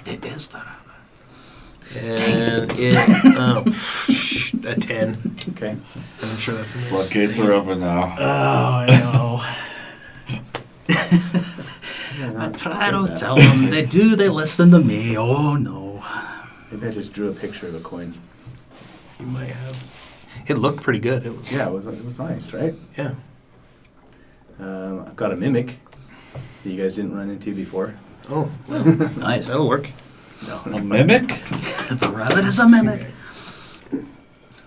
It is the rabbit. And it a 10. Okay. I'm sure that's a miss. Floodgates are open now. Oh, I know. I try to tell them. They do. They listen to me. Oh, no. Maybe I just drew a picture of a coin. You might have. It looked pretty good. It was. Yeah, it was nice, right? Yeah. I've got a mimic that you guys didn't run into before. Oh, well, Nice. that'll work. No, A mimic? The rabbit is a mimic.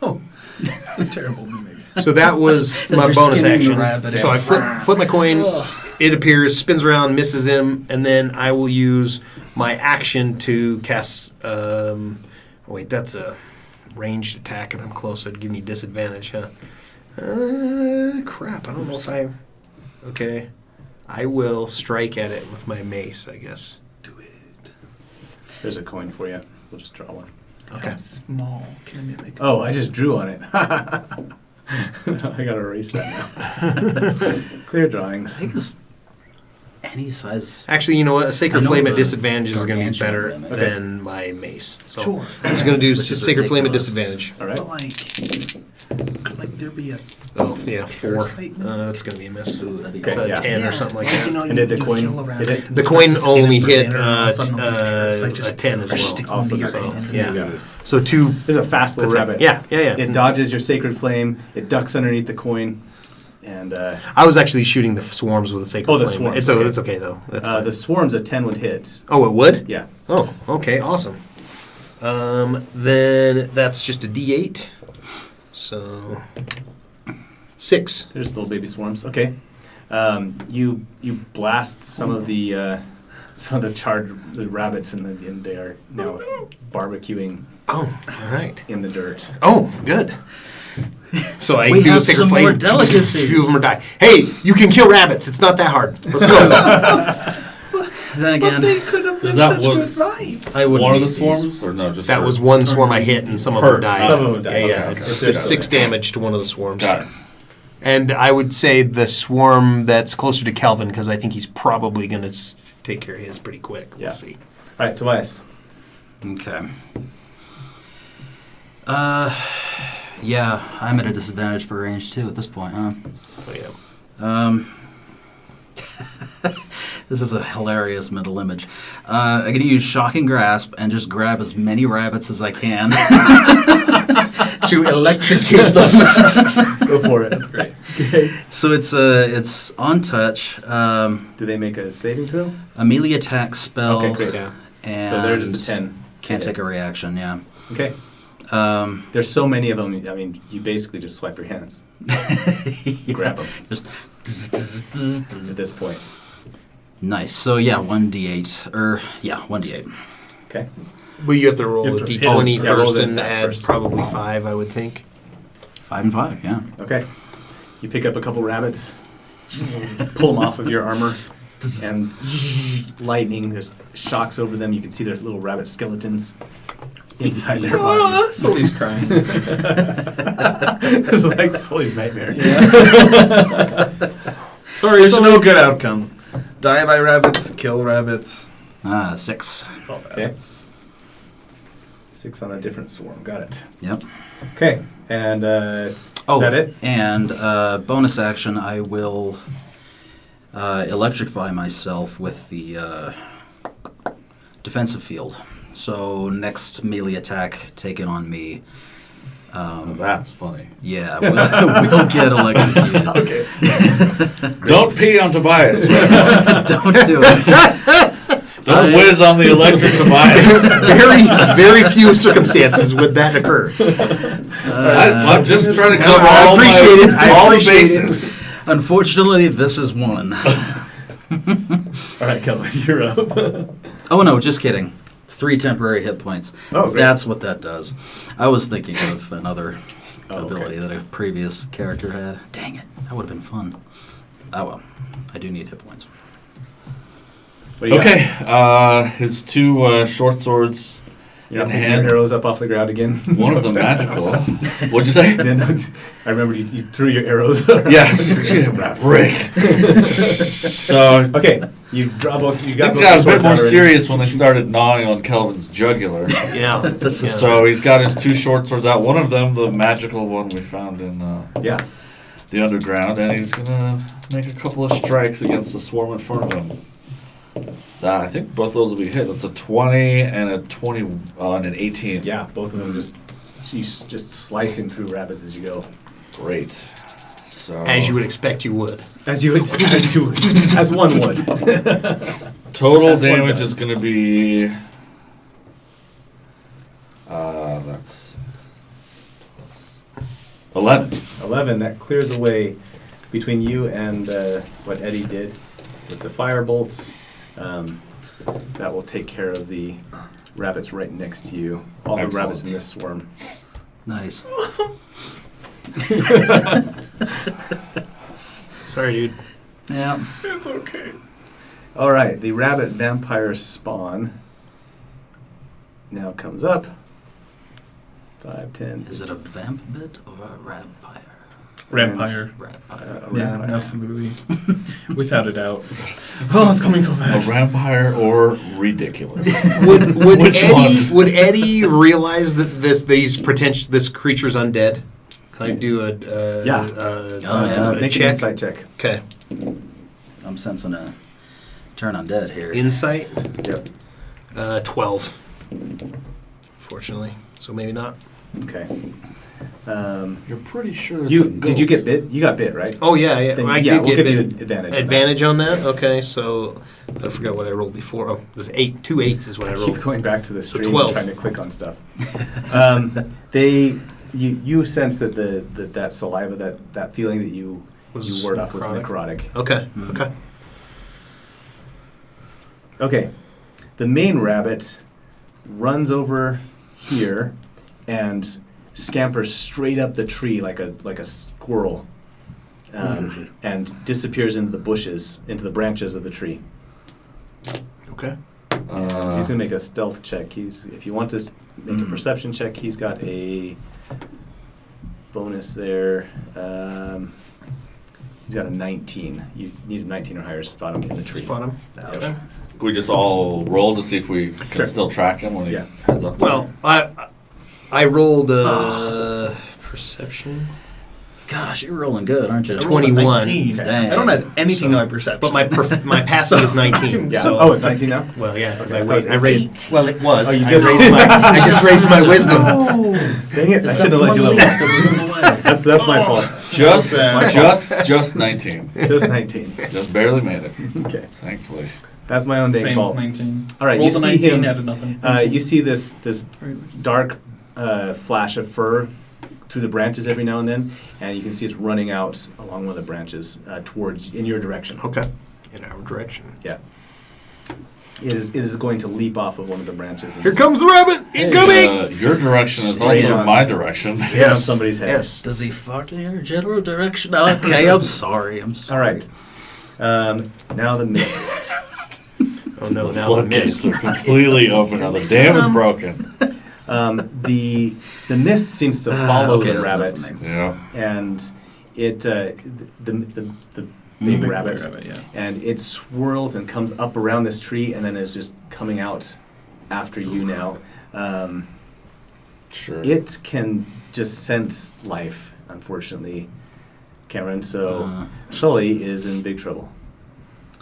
Oh, it's a terrible mimic. So that was my You're bonus skinning the action. rabbit So out. I flip my coin. It appears, spins around, misses him, and then I will use my action to cast. Wait, that's a ranged attack, and I'm close. That'd give me disadvantage, huh? Crap. I don't know if I. Okay. I will strike at it with my mace, I guess. Do it. there's a coin for you. We'll just draw one. Okay. How small can a mimic? Oh, I just drew on it. I gotta erase that now. Clear drawings. I think his any size. Actually, you know what? A Sacred I know Flame at the disadvantage is going to be gargantuan better limit. than my mace. So Sure. I'm just going to do Which is Sacred Flame at ridiculous. disadvantage. All right. But could there be a Oh, yeah, 4. Parasite mimic? That's going to be a miss. Ooh, that'd be It's Okay, a yeah. 10 or something like that. And did the coin hit it? The coin only hit a 10 as well. Also your so, hand. Yeah. So 2. This is a fast little rabbit. Yeah. It dodges your Sacred Flame. It ducks underneath the coin. And I was actually shooting the swarms with a Sacred Oh, the Flame. swarms, It's okay. it's okay though. That's fine. the swarms at 10 would hit. Oh, it would? Yeah. Oh, okay, awesome. Then that's just a D8. So 6. There's little baby swarms. Okay. You blast some of the charred the rabbits and they are now barbecuing Oh, all right. in the dirt. Oh, good. So I We do a have Sacred some Flame. more delicacies. A few of them are die. Hey, you can kill rabbits. It's not that hard. Let's go. Then But again, they could have lived That such was- good lives. I wouldn't One of the eat these. swarms, or no? Just That her? was one swarm I hit, and some of them died. Some of them died. Yeah, Okay, okay. It did 6 damage to one of the swarms. Got it. And I would say the swarm that's closer to Kelvin, because I think he's probably going to take care of his pretty quick. We'll Yeah. see. All right, Tobias. Okay. Yeah, I'm at a disadvantage for range 2 at this point, huh? Oh, yeah. This is a hilarious mental image. I'm going to use Shocking Grasp and just grab as many rabbits as I can to electrocute them. Go for it. That's great. Okay. So it's on touch. Do they make a saving throw? A melee attack spell. Okay, great. Yeah. And So they're just a 10. Can't take a reaction, yeah. Okay. There's so many of them. I mean, you basically just swipe your hands. Grab them Just at this point. nice. So yeah, 1d8. 1d8. Okay. Well, you have to roll You a have to D20 hit- yeah, roll first the and attack add first. probably 5, I would think. 5 and 5, yeah. Okay. You pick up a couple rabbits, pull them off of your armor, and lightning just shocks over them. You can see their little rabbit skeletons inside their bodies. Sully's crying. It's like Sully's nightmare. Sorry, there's no good outcome. Die by rabbits, kill rabbits. 6. It's all bad. Okay. 6 on a different swarm. Got it. Yep. Okay. And Oh, is that it? And bonus action, I will electrify myself with the defensive field. So next melee attack taken on me, That's funny. yeah, we'll get electrocuted. Okay. Don't pee on Tobias. Don't do it. Don't whiz on the electric Tobias. Very few circumstances would that occur. I'm just trying to No, cover I all appreciate it. I all the appreciate it. bases. Unfortunately, this is one. All right, Kelvin, you're up. Oh no, just kidding. 3 temporary hit points. Oh, great. That's what that does. I was thinking of another Oh, okay. ability that a previous character had. Dang it, that would have been fun. Oh well, I do need hit points. What do you Okay, his 2 short swords You're in picking hand. your arrows up off the ground again. One of them magical. What'd you say? And then I remember you threw your arrows. around. Yeah, break. So Okay, you draw both. You got things both got your a bit swords more out already. serious when they started gnawing on Kelvin's jugular. Yeah. This is So he's got his 2 short swords out. One of them, the magical one we found in Yeah. the underground, and he's gonna make a couple of strikes against the swarm in front of him. I think both those will be hit. That's a 20 and a 20 and an 18. Yeah, both of them just slicing through rabbits as you go. Great. So As you would expect you would. As one would. total as one damage does. is gonna be that's 11. 11. That clears away between you and what Eddie did with the fire bolts. That will take care of the rabbits right next to you. All the rabbits in this swarm. nice. Sorry, dude. Yeah. It's okay. All right, the rabbit vampire spawn now comes up. 5, 10. Is it a vamp bit or a vampire? Rampire. Yeah, Rampire. absolutely. Without a doubt. Oh, it's coming so A fast. vampire or ridiculous? Would Which Eddie one? would Eddie realize that this creature's undead? Can I do a Make an check? insight check. Okay, I'm sensing a turn undead here. insight. Yep. 12. Fortunately, so maybe not. Okay. You're pretty sure. Did you get bit? You got bit, right? Oh yeah. Then, I yeah, did we'll get give you bit. advantage. Advantage on that. Okay, so I forgot what I rolled before. Oh, there's 8. 2 8s is what I I keep rolled. going back to the So stream 12. and trying to click on stuff. You sense that that saliva, that feeling that you word off was necrotic. Okay. Mhm. Okay. Okay. The main rabbit runs over here and scampers straight up the tree like a squirrel, and disappears into the bushes, into the branches of the tree. Okay. So he's gonna make a stealth check. If you want to make a perception check, he's got a bonus there. He's got a 19. You need a 19 or higher to spot him in the tree. Spot him. Ouch. Okay. Can we just all roll to see if we can Sure. still track him when he Yeah. heads up? Well, I rolled perception, Gosh, you're rolling good, aren't you? I rolled a 21. 19. Dang. I don't have anything So- on my perception. but my passing is 19. Yeah. So, Oh, it's 19 now? well, yeah, because Okay. I raised. Well, it was. Oh, you I just- raised my wisdom. Dang it! I should have let you live. That's my fault. Just 19. Just 19. Just barely made it. Okay. Thankfully. That's my own dang Same, fault. 19. All right, Rolled you a see 19, him. added nothing. You see this dark flash of fur through the branches every now and then, and you can see it's running out along one of the branches towards in your direction. Okay. In our direction. Yeah. It is going to leap off of one of the branches. And Here just comes the rabbit! Incoming! Your direction is straight also on. my direction. straight on somebody's head. Yes. Does he fart in your general direction? Okay, I'm sorry. I'm All sorry. right. Now the mist. Oh no! The Now the floodgates mist. are completely open now. The dam is broken. The mist seems to follow okay, the that's rabbit, nothing. Yeah. and it the big Big rabbit, yeah. and it swirls and comes up around this tree, and then is just coming out after you now. Sure. It can just sense life, unfortunately, Cameron. So Sully is in big trouble.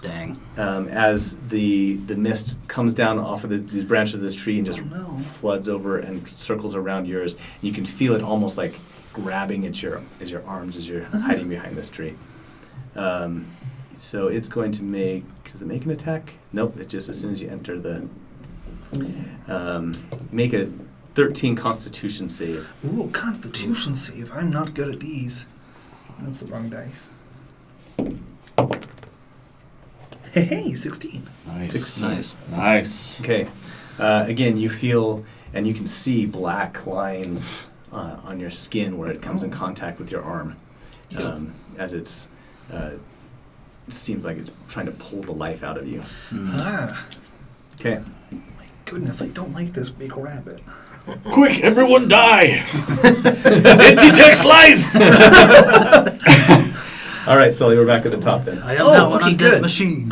Dang. As the mist comes down off of these branches of this tree and just floods over and circles around yours. You can feel it almost like grabbing at your arms as you're hiding behind this tree. So it's going to make. Does it make an attack? Nope. It just as soon as you enter the. Make a 13 Constitution save. Ooh, Constitution save. I'm not good at these. That's the wrong dice. Hey, 16. Nice. 16. Nice. Nice. Okay. Again, you feel and you can see black lines on your skin where it comes in contact with your arm, as it's seems like it's trying to pull the life out of you. Ah, Okay. goodness, I don't like this big rabbit. Quick, everyone die! It detects life! All right, Sully, we're back at the top then. I am now an okay, undead good. machine.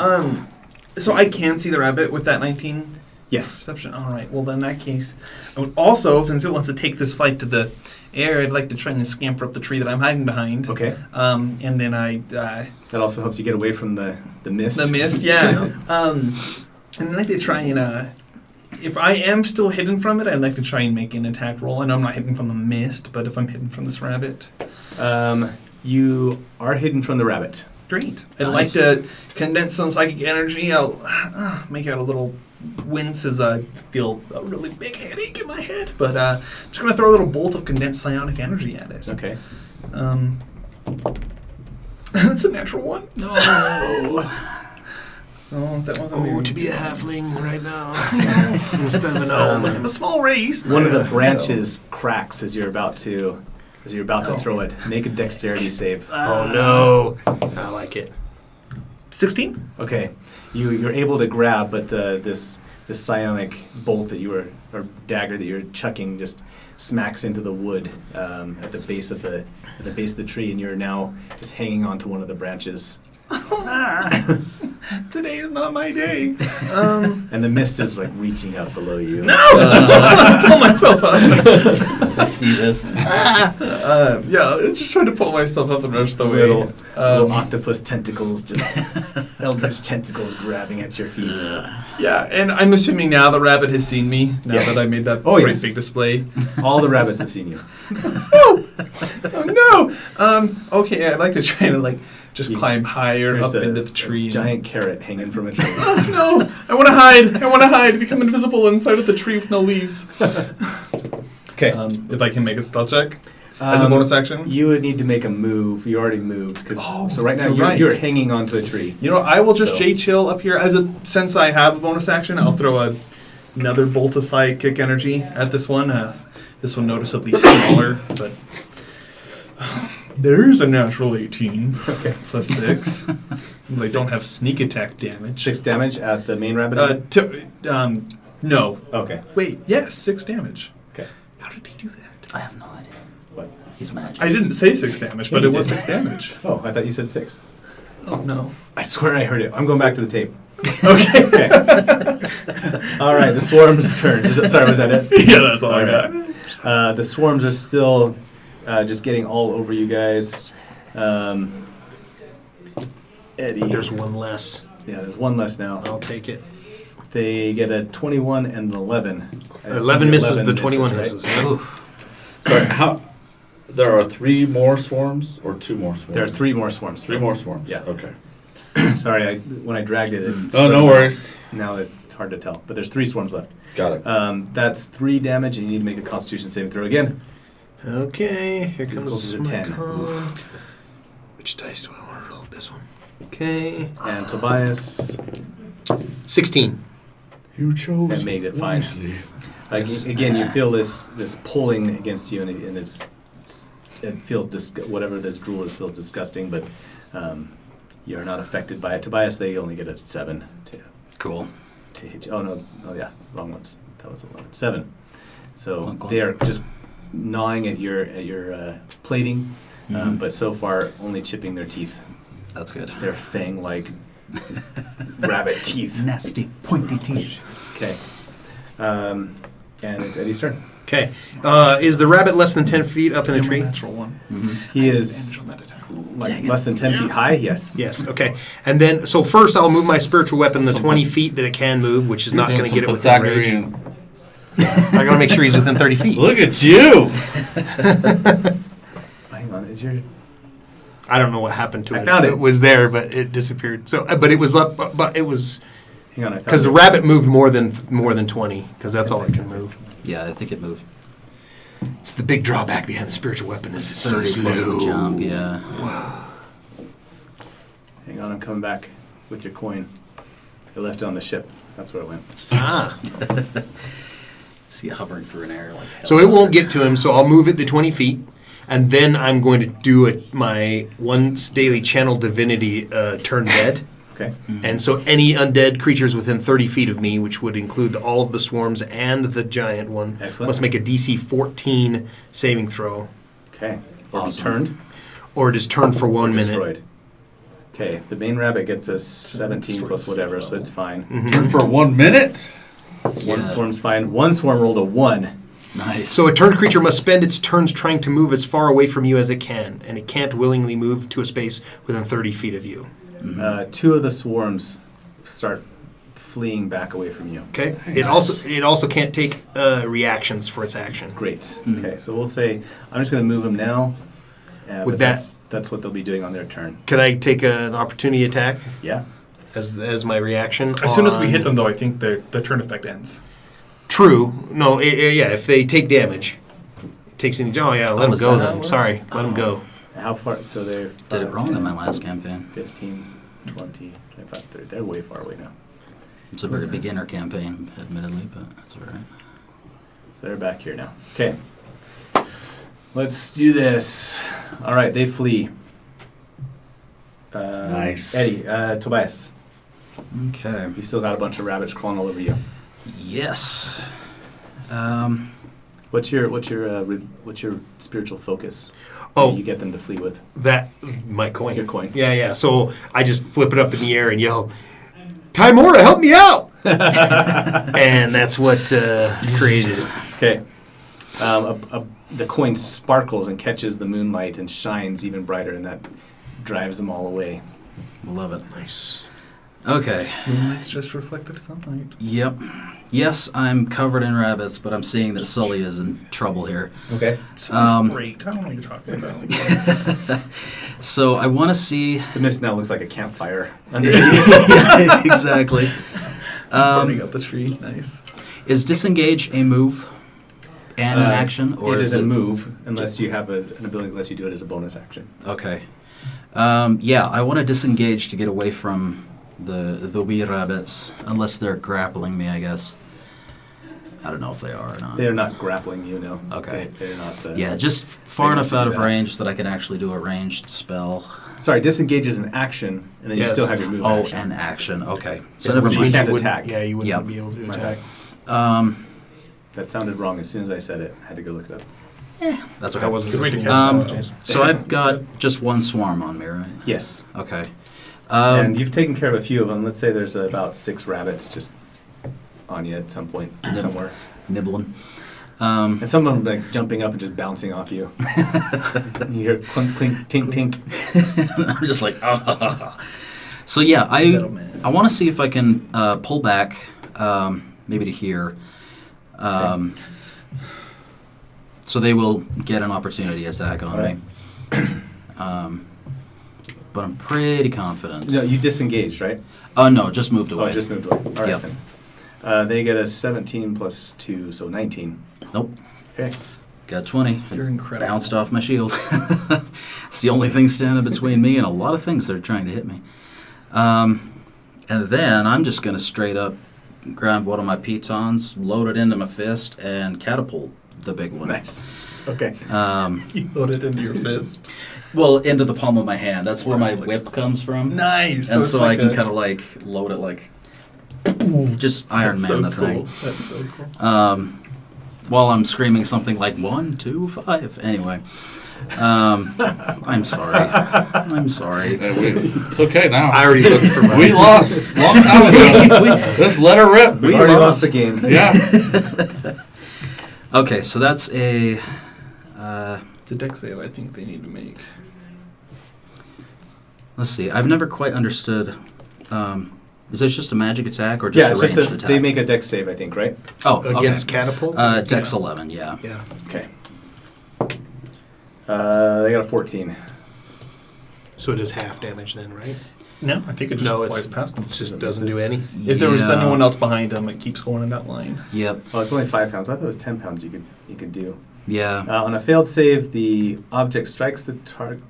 So I can see the rabbit with that 19 Yes. perception. All right. Well, then in that case, I would also, since it wants to take this fight to the air, I'd like to try and scamper up the tree that I'm hiding behind. Okay. And then That also helps you get away from the mist. the mist, yeah. And I'd like to try and, if I am still hidden from it, I'd like to try and make an attack roll. I know I'm not hidden from the mist, but if I'm hidden from this rabbit, You are hidden from the rabbit. great. I'd like Nice. to condense some psychic energy. I'll make out a little wince as I feel a really big headache in my head. But I'm just going to throw a little bolt of condensed psionic energy at it. Okay. That's a natural one. No. So that wasn't very to be a good. halfling right now instead of an I'm gnome. a small race. One of the branches cracks as you're about to throw it. Make a dexterity save. Oh no! I like it. 16? Okay, you're able to grab, but this this psionic bolt that you were, or dagger that you're chucking, just smacks into the wood at the base of the tree, and you're now just hanging onto one of the branches. Today is not my day. And the mist is like reaching out below you. No! I'm gonna pull myself up. I see this. Yeah, I'm just trying to pull myself up the rest of the way. Little octopus tentacles, just eldritch tentacles grabbing at your feet. Yeah, and I'm assuming now the rabbit has seen me, now Yes. that I made that Oh, great yes. big display. All the rabbits have seen you. Oh no! Okay, I'd like to try to just climb higher There's up a- into the tree. A giant carrot hanging from a tree. No! I want to hide! Become invisible inside of the tree with no leaves. Okay. If I can make a stealth check as a bonus action. You would need to make a move. You already moved. So right now you're you're, right. you're hanging onto a tree. You know, I will just So- J-chill up here. Since I have a bonus action, I'll throw another bolt of psychic energy at this one. This one noticeably smaller, but there's a natural 18 Okay. plus 6. They don't have 6. sneak attack damage. 6 damage at the main rabbit. No. Okay. Wait, yes, 6 damage. Okay. How did he do that? I have no idea. What? He's magic. I didn't say 6 damage, but Yeah, it you was did. 6 damage. Oh, I thought you said 6. Oh, no. I swear I heard it. I'm going back to the tape. Okay. All right, the swarm's turn. Sorry, was that it? Yeah, that's all I Okay. got. The swarms are still just getting all over you guys. Eddie. But there's one less. Yeah, there's one less now. I'll take it. They get a 21 and an 11. I assume 11 misses, the 11 21 right? misses. Yeah. Sorry, how? There are 3 more swarms or 2 more swarms? There are 3 more swarms. 3 more swarms. Yeah. Okay. Sorry, when I dragged it. Oh, no worries. Now it's hard to tell. But there's 3 swarms left. Got it. That's 3 damage, and you need to make a Constitution saving throw again. Okay, here Goes comes to my 10. con. Which dice do I want to roll? This one. Okay. And Tobias 16. You chose that made it fine. wisely. Again, you feel this pulling against you, and it feels whatever this drool is feels disgusting, but you're not affected by it. Tobias, they only get a 7 Cool. to hit you. Oh yeah, wrong ones. That was 11. 7. So Clunk, clunk. they are just gnawing at your plating, but so far only chipping their teeth. That's good. Their fang-like rabbit teeth. Nasty, pointy teeth. Okay. And it's Eddie's turn. Okay. Is the rabbit less than 10 feet up in the tree? Natural one. He is like less than 10 feet high, yes. Yes, okay. And then, so first I'll move my spiritual weapon the 20 feet that it can move, which is not going to get it within range. Pythagorean. I got to make sure he's within 30 feet. Look at you! Hang on, is your... I don't know what happened to it. I found it. It was there, but it disappeared. So, but it was up, but it was, Hang on, I found because the it. rabbit moved more than 20, because that's all it can move. Yeah, I think it moved. It's the big drawback behind the spiritual weapon is it's so 30 plus the slow. jump, yeah. Hang on, I'm coming back with your coin. I left it on the ship. That's where it went. Ah. See it hovering through an air like hell. So it won't get to him, so I'll move it the 20 feet, and then I'm going to do my once daily channel divinity turn dead. Okay. And so any undead creatures within 30 feet of me, which would include all of the swarms and the giant one, Excellent. must make a DC 14 saving throw, Okay. Or be Awesome. turned. or it is turned for 1 or minute. destroyed. Okay, the main rabbit gets a 17 plus whatever, so it's fine. Turn for 1 minute? One swarm's fine. One swarm rolled a 1. Nice. So a turned creature must spend its turns trying to move as far away from you as it can, and it can't willingly move to a space within 30 feet of you. 2 of the swarms start fleeing back away from you. Okay. It also can't take reactions for its action. Great. Okay, so we'll say I'm just going to move them now. Would but that's what they'll be doing on their turn. Can I take an opportunity attack Yeah. as my reaction? As soon as we on- hit them, though, I think the turn effect ends. True. No. Yeah. If they take damage, it takes any. Oh yeah. Let them was go that how it then. works? Sorry. Let them go. How far? So they're Did it 5, wrong 10, in my last campaign. 15, 20, 25, 30. They're way far away now. It's a very beginner campaign, admittedly, but that's all right. So they're back here now. Okay. Let's do this. All right, they flee. Nice. Eddie, Tobias, Okay. you still got a bunch of rabbits crawling all over you. Yes. What's your spiritual focus? Oh. You get them to flee with That my coin. your coin. Yeah. So I just flip it up in the air and yell, "Timora, help me out!" And that's what created it. Okay. The coin sparkles and catches the moonlight and shines even brighter, and that drives them all away. Love it. Nice. Okay. Moonlight's just reflected sunlight. Yep. Yes, I'm covered in rabbits, but I'm seeing that Sully is in trouble here. Okay. Sounds great. I don't know what you're talking about. So I want to see. The mist now looks like a campfire. Exactly. Burning up the tree. Nice. Is disengage a move and an action, or it is is a move unless you have an ability that lets you do it as a bonus action. Okay. Yeah, I want to disengage to get away from the wee rabbits, unless they're grappling me, I guess. I don't know if they are or not. They are not grappling you, no. Okay. They're not. Yeah, just far they enough don't out do of that. range that I can actually do a ranged spell. Sorry, disengage is an action, and then Yes. you still have your move Oh, action. an action. Okay. So Yeah, never so you mind. can't wouldn't- attack. Yeah, you wouldn't Yep. be able to My attack. bad. That sounded wrong as soon as I said it. I had to go look it up. That's I okay. wasn't Good way to listening. catch Apologize. So I've got just one swarm on me, right? Yes. Okay. And you've taken care of a few of them. Let's say there's about 6 rabbits just on you at some point somewhere. Nibbling. And some of them like jumping up and just bouncing off you. You hear clink, clink, tink, tink. I'm just like, ah. So yeah, Metal man. I want to see if I can pull back, maybe to here. So they will get an opportunity attack on me. But I'm pretty confident. No, you disengaged, right? Oh no, just moved away. Oh, just moved away. All right Yep. then. They get a 17 plus 2, so 19. Nope. Okay. Got 20. You're incredible. Bounced off my shield. It's the only thing standing between me and a lot of things that are trying to hit me. And then I'm just going to straight up grab one of my pitons, load it into my fist, and catapult the big one. Nice. Okay. You load it into your fist. Well, into the palm of my hand. That's where my whip comes from. Nice. And it's so like I can a- kind of like load it like just Iron That's Man so the cool. thing. That's so cool. While I'm screaming something like 1, 2, 5. Anyway, I'm sorry. I'm sorry. It's okay now. I already looked for my. We lost long time ago. Just let her rip. We already lost the game. Yeah. Okay, so that's a. It's a dex save I think they need to make. Let's see. I've never quite understood. Is this just a magic attack or Yeah, just it's a ranged just attack? they make a dex save, I think, right? oh, okay. Against catapult? Dex 11, yeah. Yeah. Okay. They got a 14. So it is half damage then, right? No, I think it just No, flies it's past them. it just doesn't do any. If there was Yeah. anyone else behind him, it keeps going in that line. Yep. Oh, it's only 5 pounds. I thought it was 10 pounds you could do. Yeah. On a failed save, the object strikes the target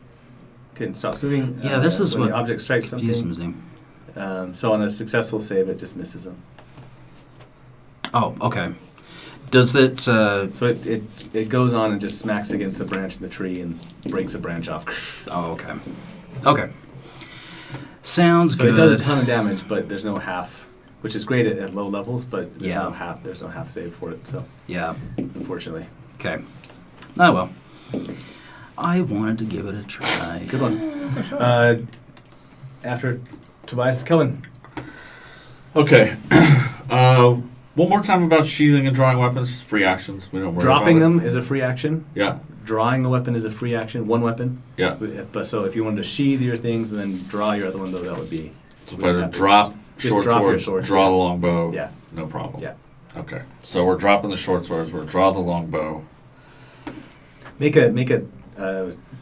and stops moving. Yeah, this is when what the object strikes confuses something. me. So on a successful save, it just misses them. Oh, okay. Does it? So it goes on and just smacks against a branch in the tree and breaks a branch off. Oh, okay. Okay. Sounds So good. it does a ton of damage, but there's no half, which is great at low levels, but there's Yeah. no half. There's no half save for it. So Yeah. unfortunately, Okay. Oh well. I wanted to give it a try. good one. After Tobias is coming. Okay. One more time about sheathing and drawing weapons. Just free actions. We don't worry Dropping about them is a free action. it. Yeah. Drawing the weapon is a free action. One weapon. Yeah. But so if you wanted to sheathe your things and then draw your other one, though, that would be. So if I were to drop Just short drop your swords, swords, draw yeah. the long bow. Yeah. No problem. Yeah. Okay. So we're dropping the short swords. We're draw the long bow. Make a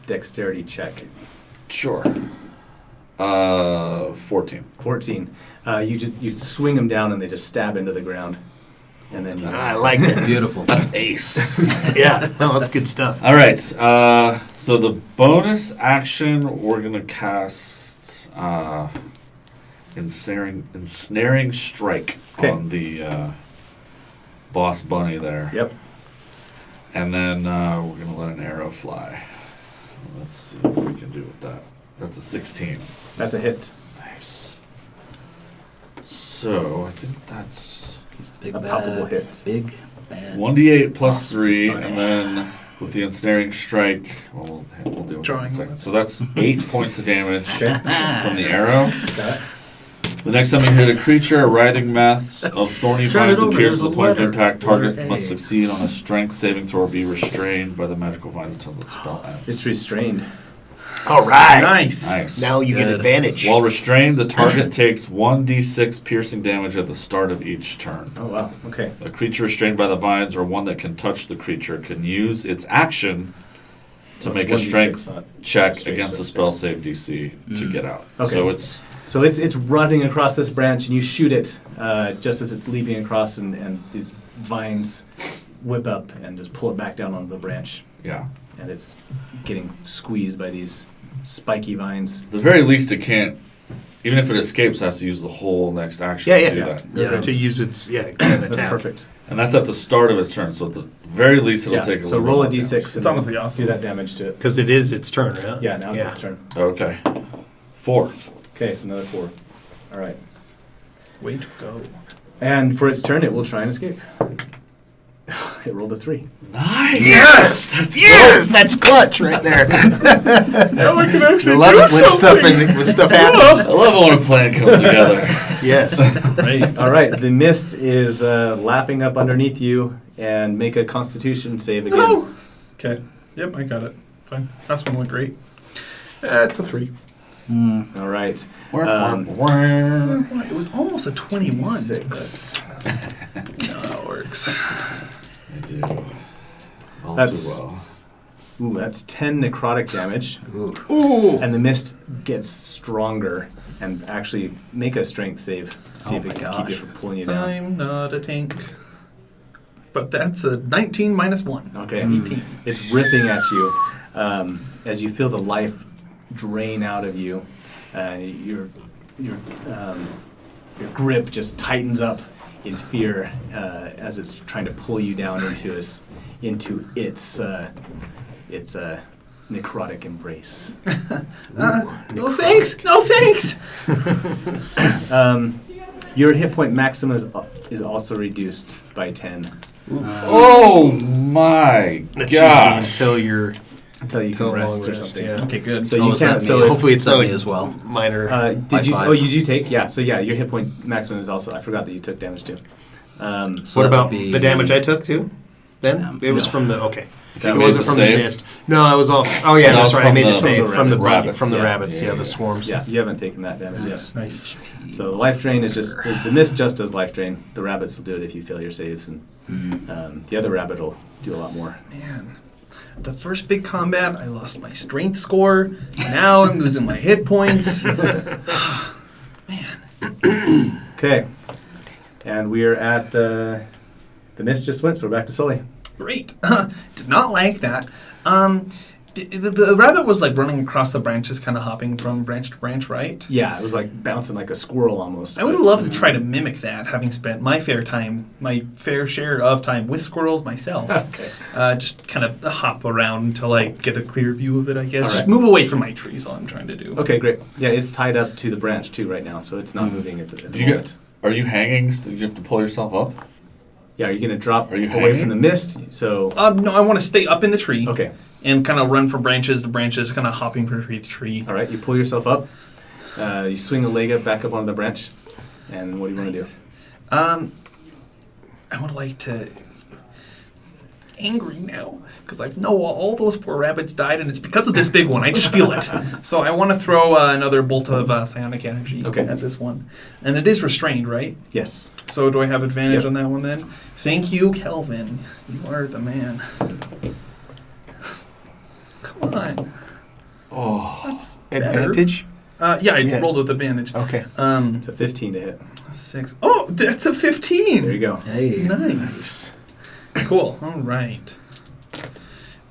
dexterity check. Sure. 14. 14. You swing them down and they just stab into the ground, and then you. I like that. Beautiful. That's ace. Yeah, no, that's good stuff. All right. So the bonus action we're gonna cast ensnaring strike Okay. on the boss bunny there. Yep. And then we're gonna let an arrow fly. Let's see what we can do with that. That's a 16. That's a hit. Nice. So I think that's Big a bad, palpable hit. Big bad. 1d8 plus 3, and then with the ensnaring strike, well, we'll deal with it in a Drawing second. with- So that's 8 points of damage Okay. from the arrow. Got it. The next time you hit a creature, a writhing mass of thorny Turn it vines over, appears there's at the a point of letter. impact. Target Letter A. must succeed on a strength saving throw or be restrained by the magical vines until the spell ends. It's restrained. All right. Nice. Nice. Now you get Good. advantage. While restrained, the target takes 1d6 piercing damage at the start of each turn. Oh wow. Okay. A creature restrained by the vines or one that can touch the creature can use its action to So make it's a 1d6, strength not check just straight against the six. spell save DC to get out. Okay. So it's So it's running across this branch, and you shoot it just as it's leaping across, and these vines whip up and just pull it back down onto the branch, yeah. and it's getting squeezed by these spiky vines. At the very least, it can't. Even if it escapes, it has to use the whole next action Yeah, to do yeah. that. Yeah. To use its can That's attack. perfect. And that's at the start of its turn. So at the very least, it'll Yeah. take a So little roll a bit more d6 It's and honestly awesome. do that damage to it. Because it is its turn, right? Yeah, now it's its turn. damage. Okay. 4. Okay, so another 4. All right. Way to go. And for its turn, it will try and escape. It rolled a 3. Nice. Yes! Yes! That's clutch right there. Now I can I actually love do it something. when stuff happens. I love it when a plan comes together. Yes. Right. All right, the mist is lapping up underneath you, and make a Constitution save again. No. Okay. Yep, I got it. Fine. Last one went great. It's a 3. All right. It was almost a 21. 6. but- No, that works. I do. All That's- too well. Ooh, that's 10 necrotic damage, Ooh. and the mist gets stronger. And actually, make a strength save to see Oh if it my can keep you gosh. from pulling you down. I'm not a tank. But that's a 19 minus 1. Okay. 18. It's ripping at you as you feel the life drain out of you. Your grip just tightens up in fear as it's trying to pull you down into its necrotic embrace. No thanks. No thanks. Your hit point maximum is also reduced by 10 Oh my That's gosh. usually until you Until can rest long or rest, something. yeah. Okay, good. So Oh, you is that can't. me? So hopefully it's That not me like as well. minor. did you? 5. Oh, you do take. Yeah. So yeah, your hit point maximum is also. I forgot that you took damage too. So what that about would be- the damage I took too? Then Yeah. it was No. from the okay. you It made wasn't the from save? the mist. No, I was off. Oh yeah, That that's was right. I from made the the save from the rabbits. from the Yeah. rabbits. Yeah, Yeah, yeah. the swarms. Yeah, you haven't taken that damage Nice. yet. Nice. So the life drain is just the mist just does life drain. The rabbits will do it if you fail your saves, and the other rabbit will do a lot more. Man, the first big combat, I lost my strength score. Now I'm losing my hit points. Okay, and we are at the mist just went, so we're back to Sully. Great. Did not like that. The rabbit was like running across the branches, kind of hopping from branch to branch, right? Yeah, it was like bouncing like a squirrel almost. I would but- love to try to mimic that, having spent my fair share of time with squirrels myself. Okay. Just kind of hop around until I get a clear view of it, I guess. All Just right. move away from my trees, all I'm trying to do. Okay, great. Yeah, it's tied up to the branch too right now, so it's not moving at the Do you moment. Are you hanging? Do you have to pull yourself up? Yeah, are you going to drop Are you away hanging? from the mist? So No, I want to stay up in the tree okay, and kind of run from branches to branches, kind of hopping from tree to tree. all right. You pull yourself up. You swing a leg up back up on the branch, and what do you want to do? I would like to. Angry now because I know all those poor rabbits died, and it's because of this big one. I just feel it. So I want to throw another bolt of psionic energy Okay. at this one, and it is restrained, right? Yes. So do I have advantage Yep. on that one then? Thank you, Kelvin. You are the man. Come on. Oh. That's better. Advantage. Yeah, I Yeah. rolled with advantage. Okay. It's a 15 to hit. 6. Oh, that's a 15. There you go. Hey. Nice. Cool. All right.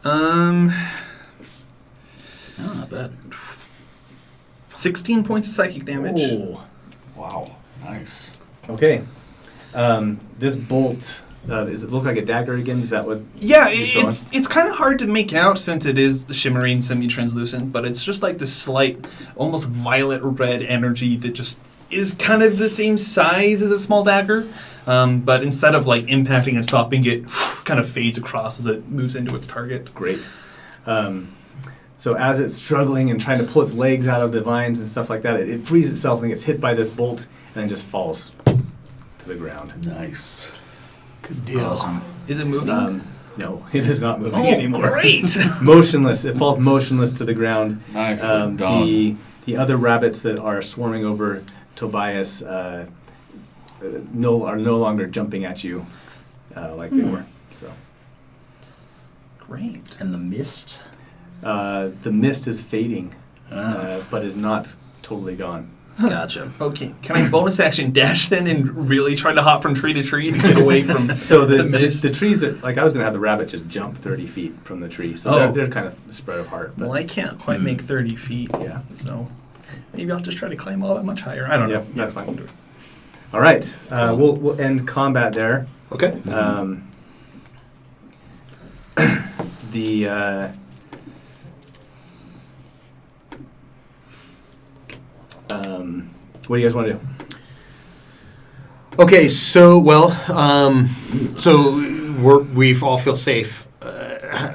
Oh, not bad. 16 points of psychic damage. Oh. Wow. Nice. Okay. This bolt, does it look like a dagger again? Is that what? Yeah, Keep it's kind of hard to make out since it is shimmering, semi-translucent, but it's just like this slight, almost violet red energy that just is kind of the same size as a small dagger, but instead of like impacting and stopping, it kind of fades across as it moves into its target. Great. So as it's struggling and trying to pull its legs out of the vines and stuff like that, it frees itself and gets hit by this bolt and then just falls to the ground. Nice. Good deal. Awesome. Is it moving? No, it is not moving anymore. Great! Motionless. It falls motionless to the ground. Nice. Done. The other rabbits that are swarming over Tobias are no longer jumping at you like they were. So Great. And the mist? the mist is fading, but is not totally gone. Gotcha. Okay, can I bonus action dash then and really try to hop from tree to tree to get away from So the mist? the trees are like I was gonna have the rabbit just jump 30 feet from the tree, so they're kind of spread apart. But Well, I can't quite make 30 feet. Yeah. So maybe I'll just try to climb all that much higher. I don't know. Yep, that's fine. All right, we'll end combat there. Okay. What do you guys want to do? Okay, so we've all feel safe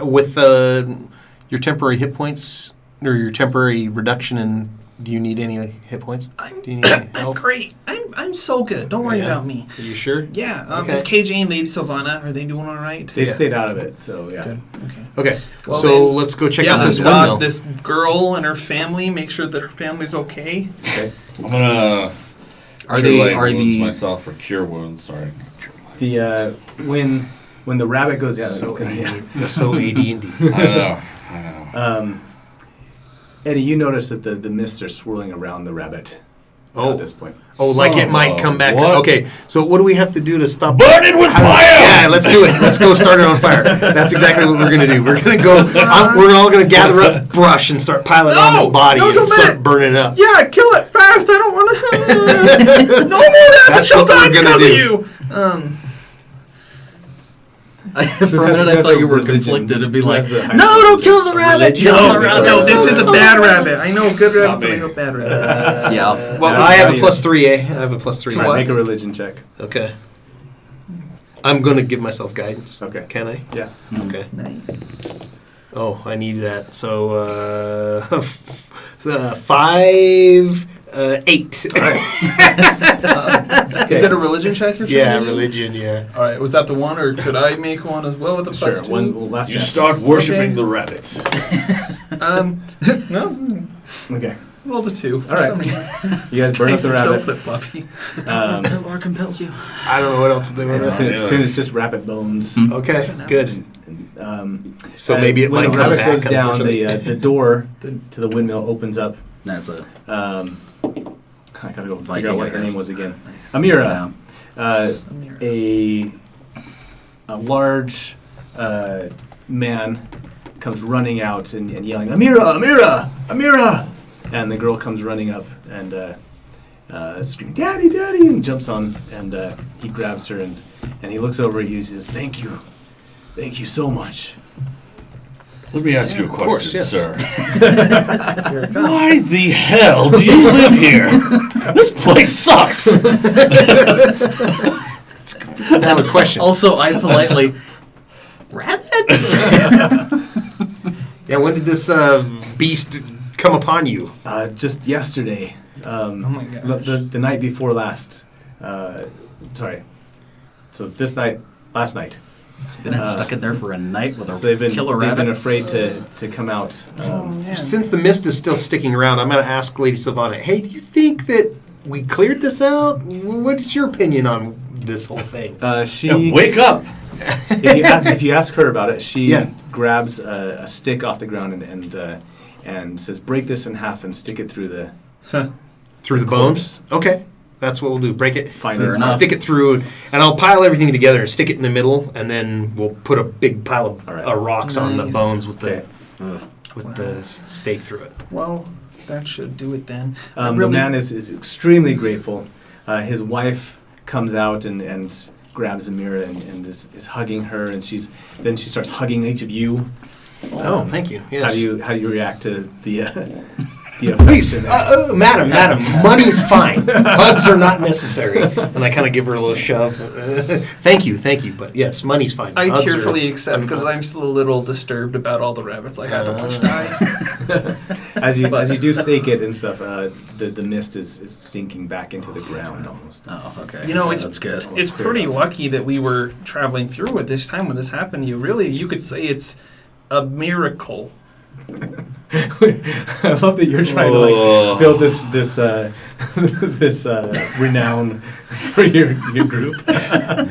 with your temporary hit points or your temporary reduction in. Do you need any hit points? Do you need any I'm help? great. I'm so good. Don't worry Yeah. about me. Are you sure? Yeah. Okay. Is KJ and Lady Sylvana, are they doing all right? They Yeah. stayed out of it, so yeah. Good. Okay. Okay, Well, so then- let's go check yeah, out this this windmill. this girl and her family. Make sure that her family's okay. Okay. I'm gonna Are cure they light are wounds the myself for cure wounds. Sorry. The when the rabbit goes, yeah, that's So good. Yeah. so AD&D. I know. Eddie, you notice that the mists are swirling around the rabbit Oh. at this point. Oh, like it Son might of come back. what? Okay, so what do we have to do to stop? Burn it with fire! Yeah, let's do it. Let's go start it on fire. That's exactly what we're gonna do. We're gonna go. We're all gonna gather up brush and start piling it on this body No, and don't start let- burning it up. Yeah, kill it fast. I don't want to. No more rabbits That's shall what we're die gonna because do. of you. For a minute, I Because thought you of were religion. conflicted. It'd be like, That's the high no, school don't kill the religion. rabbit. Religion. No, this is a bad rabbit. I know good rabbits and I me. know bad rabbits. Yeah. Well, I have a +3, I have a +3. All right, make a religion check. Okay. I'm gonna give myself guidance. Okay. Can I? Yeah. Okay. Nice. Oh, I need that. So 5, 8. Is it a religion check you're trying Yeah, to do? religion. Yeah. All right, was that the one, or could I make one as well with a Sure. +2? One last You chance. start worshiping Okay. the rabbit. No, Okay. roll the 2. All right. You guys burn up the rabbit. Flip-floppy. Um, Law compels you. I don't know what else to do with as that. soon as just rabbit bones. Okay, good. So Uh, maybe it when might the come rabbit back. goes down, unfortunately. the door to the windmill opens up. That's a I gotta go Viking, figure out what I her guess. name was again. Amira. yeah. A large man comes running out and yelling, "Amira! Amira! Amira!" And the girl comes running up and screaming, "Daddy! Daddy!" and jumps on and he grabs her and he looks over at you and says, "Thank you so much." Let me ask you a of course, question, yes. sir. Here it comes. Why the hell do you live here? This place sucks. It's a valid question. Also, I politely, rabbits? Yeah, when did this beast come upon you? Just yesterday. Oh my gosh. The night before last. Sorry. So last night. Been stuck in there for a night with a So they've been rabbit. afraid to come out. Since the mist is still sticking around, I'm going to ask Lady Sylvana, hey, do you think that we cleared this out? What is your opinion on this whole thing? She Wake up. if you ask her about it, she Yeah. grabs a stick off the ground and says, "Break this in half and stick it through the." Through the bones? Okay. That's what we'll do. Break it, Fine, fair enough. stick it through, and I'll pile everything together and stick it in the middle, and then we'll put a big pile of All right. rocks on the Nice. bones with Okay. the stake through it. Well, that should do it then. The man is extremely grateful. His wife comes out and grabs Amira and is hugging her, and she starts hugging each of you. Oh, thank you. Yes. How do you react to the the Please, affection. madam, money's fine. Hugs are not necessary. And I kind of give her a little shove. Thank you, but yes, money's fine. I Hugs tearfully are accept because I'm still a little disturbed about all the rabbits I had to watch die. As you do stake it and stuff, the mist is sinking back into the ground almost. Oh, okay. You know, Yeah, it's that's good. It's pretty lucky that we were traveling through at this time when this happened. You could say it's a miracle. I love that you're trying to like build this renown for your group.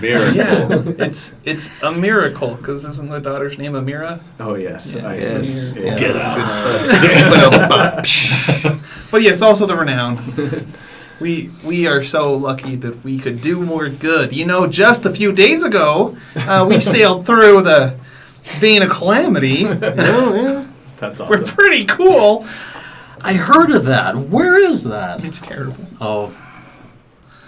Miracle. Yeah, it's a miracle because isn't the daughter's name Amira? Oh yes, Yeah, Yes, Yeah. yes, that's good stuff. But yes, also the renown. We are so lucky that we could do more good. You know, just a few days ago, we sailed through the Vein of Calamity. Yeah. That's We're awesome. pretty cool. I heard of that. Where is that? It's terrible. Oh,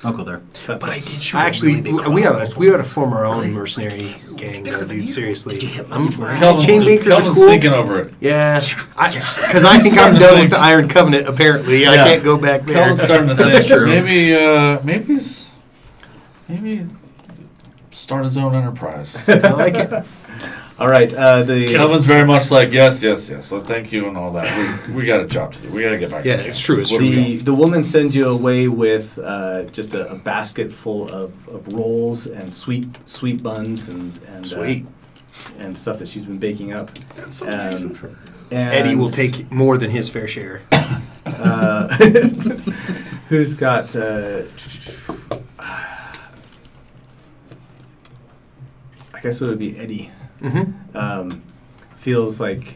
I'll go there. That's But I awesome. did shoot Actually, a really big we crossbow. ought to form our own mercenary gang, though, dude. Seriously. Kelvin's, Chain makers are Kelvin's cool. thinking over it. Yeah, because I think I'm done with the Iron Covenant. Apparently, I Yeah. can't go back there. Kelvin's starting to That's think. true. Maybe start his own enterprise. I like it. All right, the Kelvin's very much like yes. So thank you and all that. We got a job to do. We got to get back. Yeah, to it's true. It's Where true. we the woman sends you away with just a basket full of rolls and sweet buns and Sweet. And stuff that she's been baking up. That's so nice of her. And Eddie will take more than his fair share. who's got I guess it would be Eddie. Mm-hmm. Feels like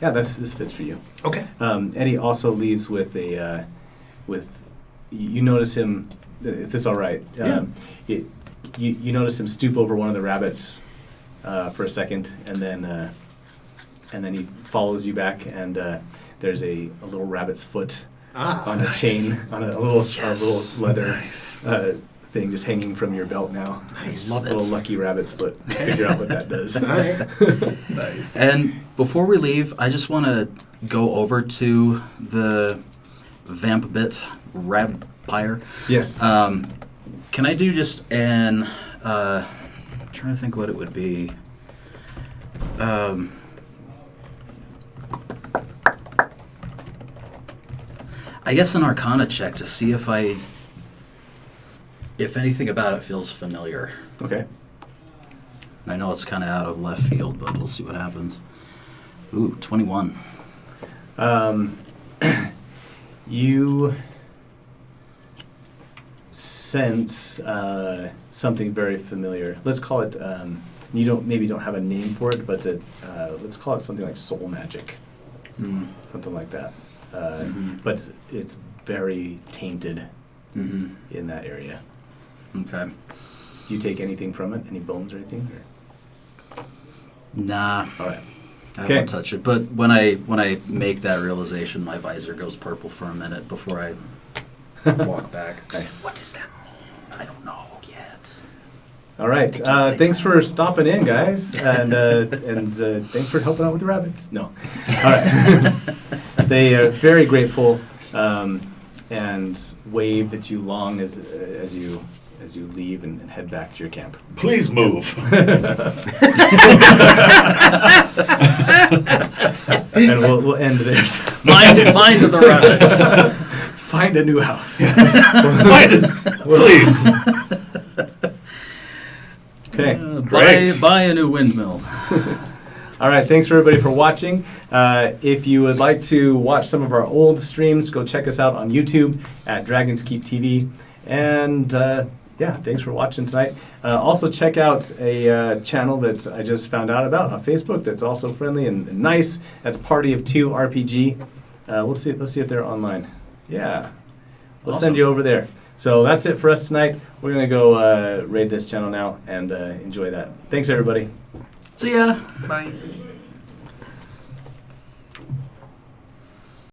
yeah, this fits for you. Okay. Eddie also leaves with a with you notice him, if it's all right. You notice him stoop over one of the rabbits for a second, and then he follows you back, and there's a little rabbit's foot on a chain, on a little leather thing just hanging from your belt now. Nice. Love it. Little lucky rabbit's foot. Figure out what that does. All right. Nice. And before we leave, I just want to go over to the Vamp Bit Rampire. Yes. Can I do just an? I'm trying to think what it would be. I guess an Arcana check to see if anything about it feels familiar. Okay. I know it's kind of out of left field, but we'll see what happens. Ooh, 21. You sense something very familiar. Let's call it. You maybe don't have a name for it, but let's call it something like soul magic, something like that. But it's very tainted in that area. Okay. Do you take anything from it? Any bones or anything? Nah, All right. I Okay. won't touch it. But when I make that realization, my visor goes purple for a minute before I walk back. Nice. What does that mean? I don't know yet. All right. Thanks for stopping in, guys, and thanks for helping out with the rabbits. No. All right. They are very grateful and wave at you long as you leave and head back to your camp. Please move. And we'll end there. Mind to the rabbits. Find a new house. Find it, please. Okay. Great. Buy a new windmill. All right, thanks for everybody for watching. If you would like to watch some of our old streams, go check us out on YouTube at Dragons Keep TV. And yeah, thanks for watching tonight. Also check out a channel that I just found out about on Facebook that's also friendly and nice. That's Party of Two RPG. Let's see if they're online. Yeah, we'll send Awesome. you over there. So that's it for us tonight. We're gonna go raid this channel now and enjoy that. Thanks everybody. See ya. Bye.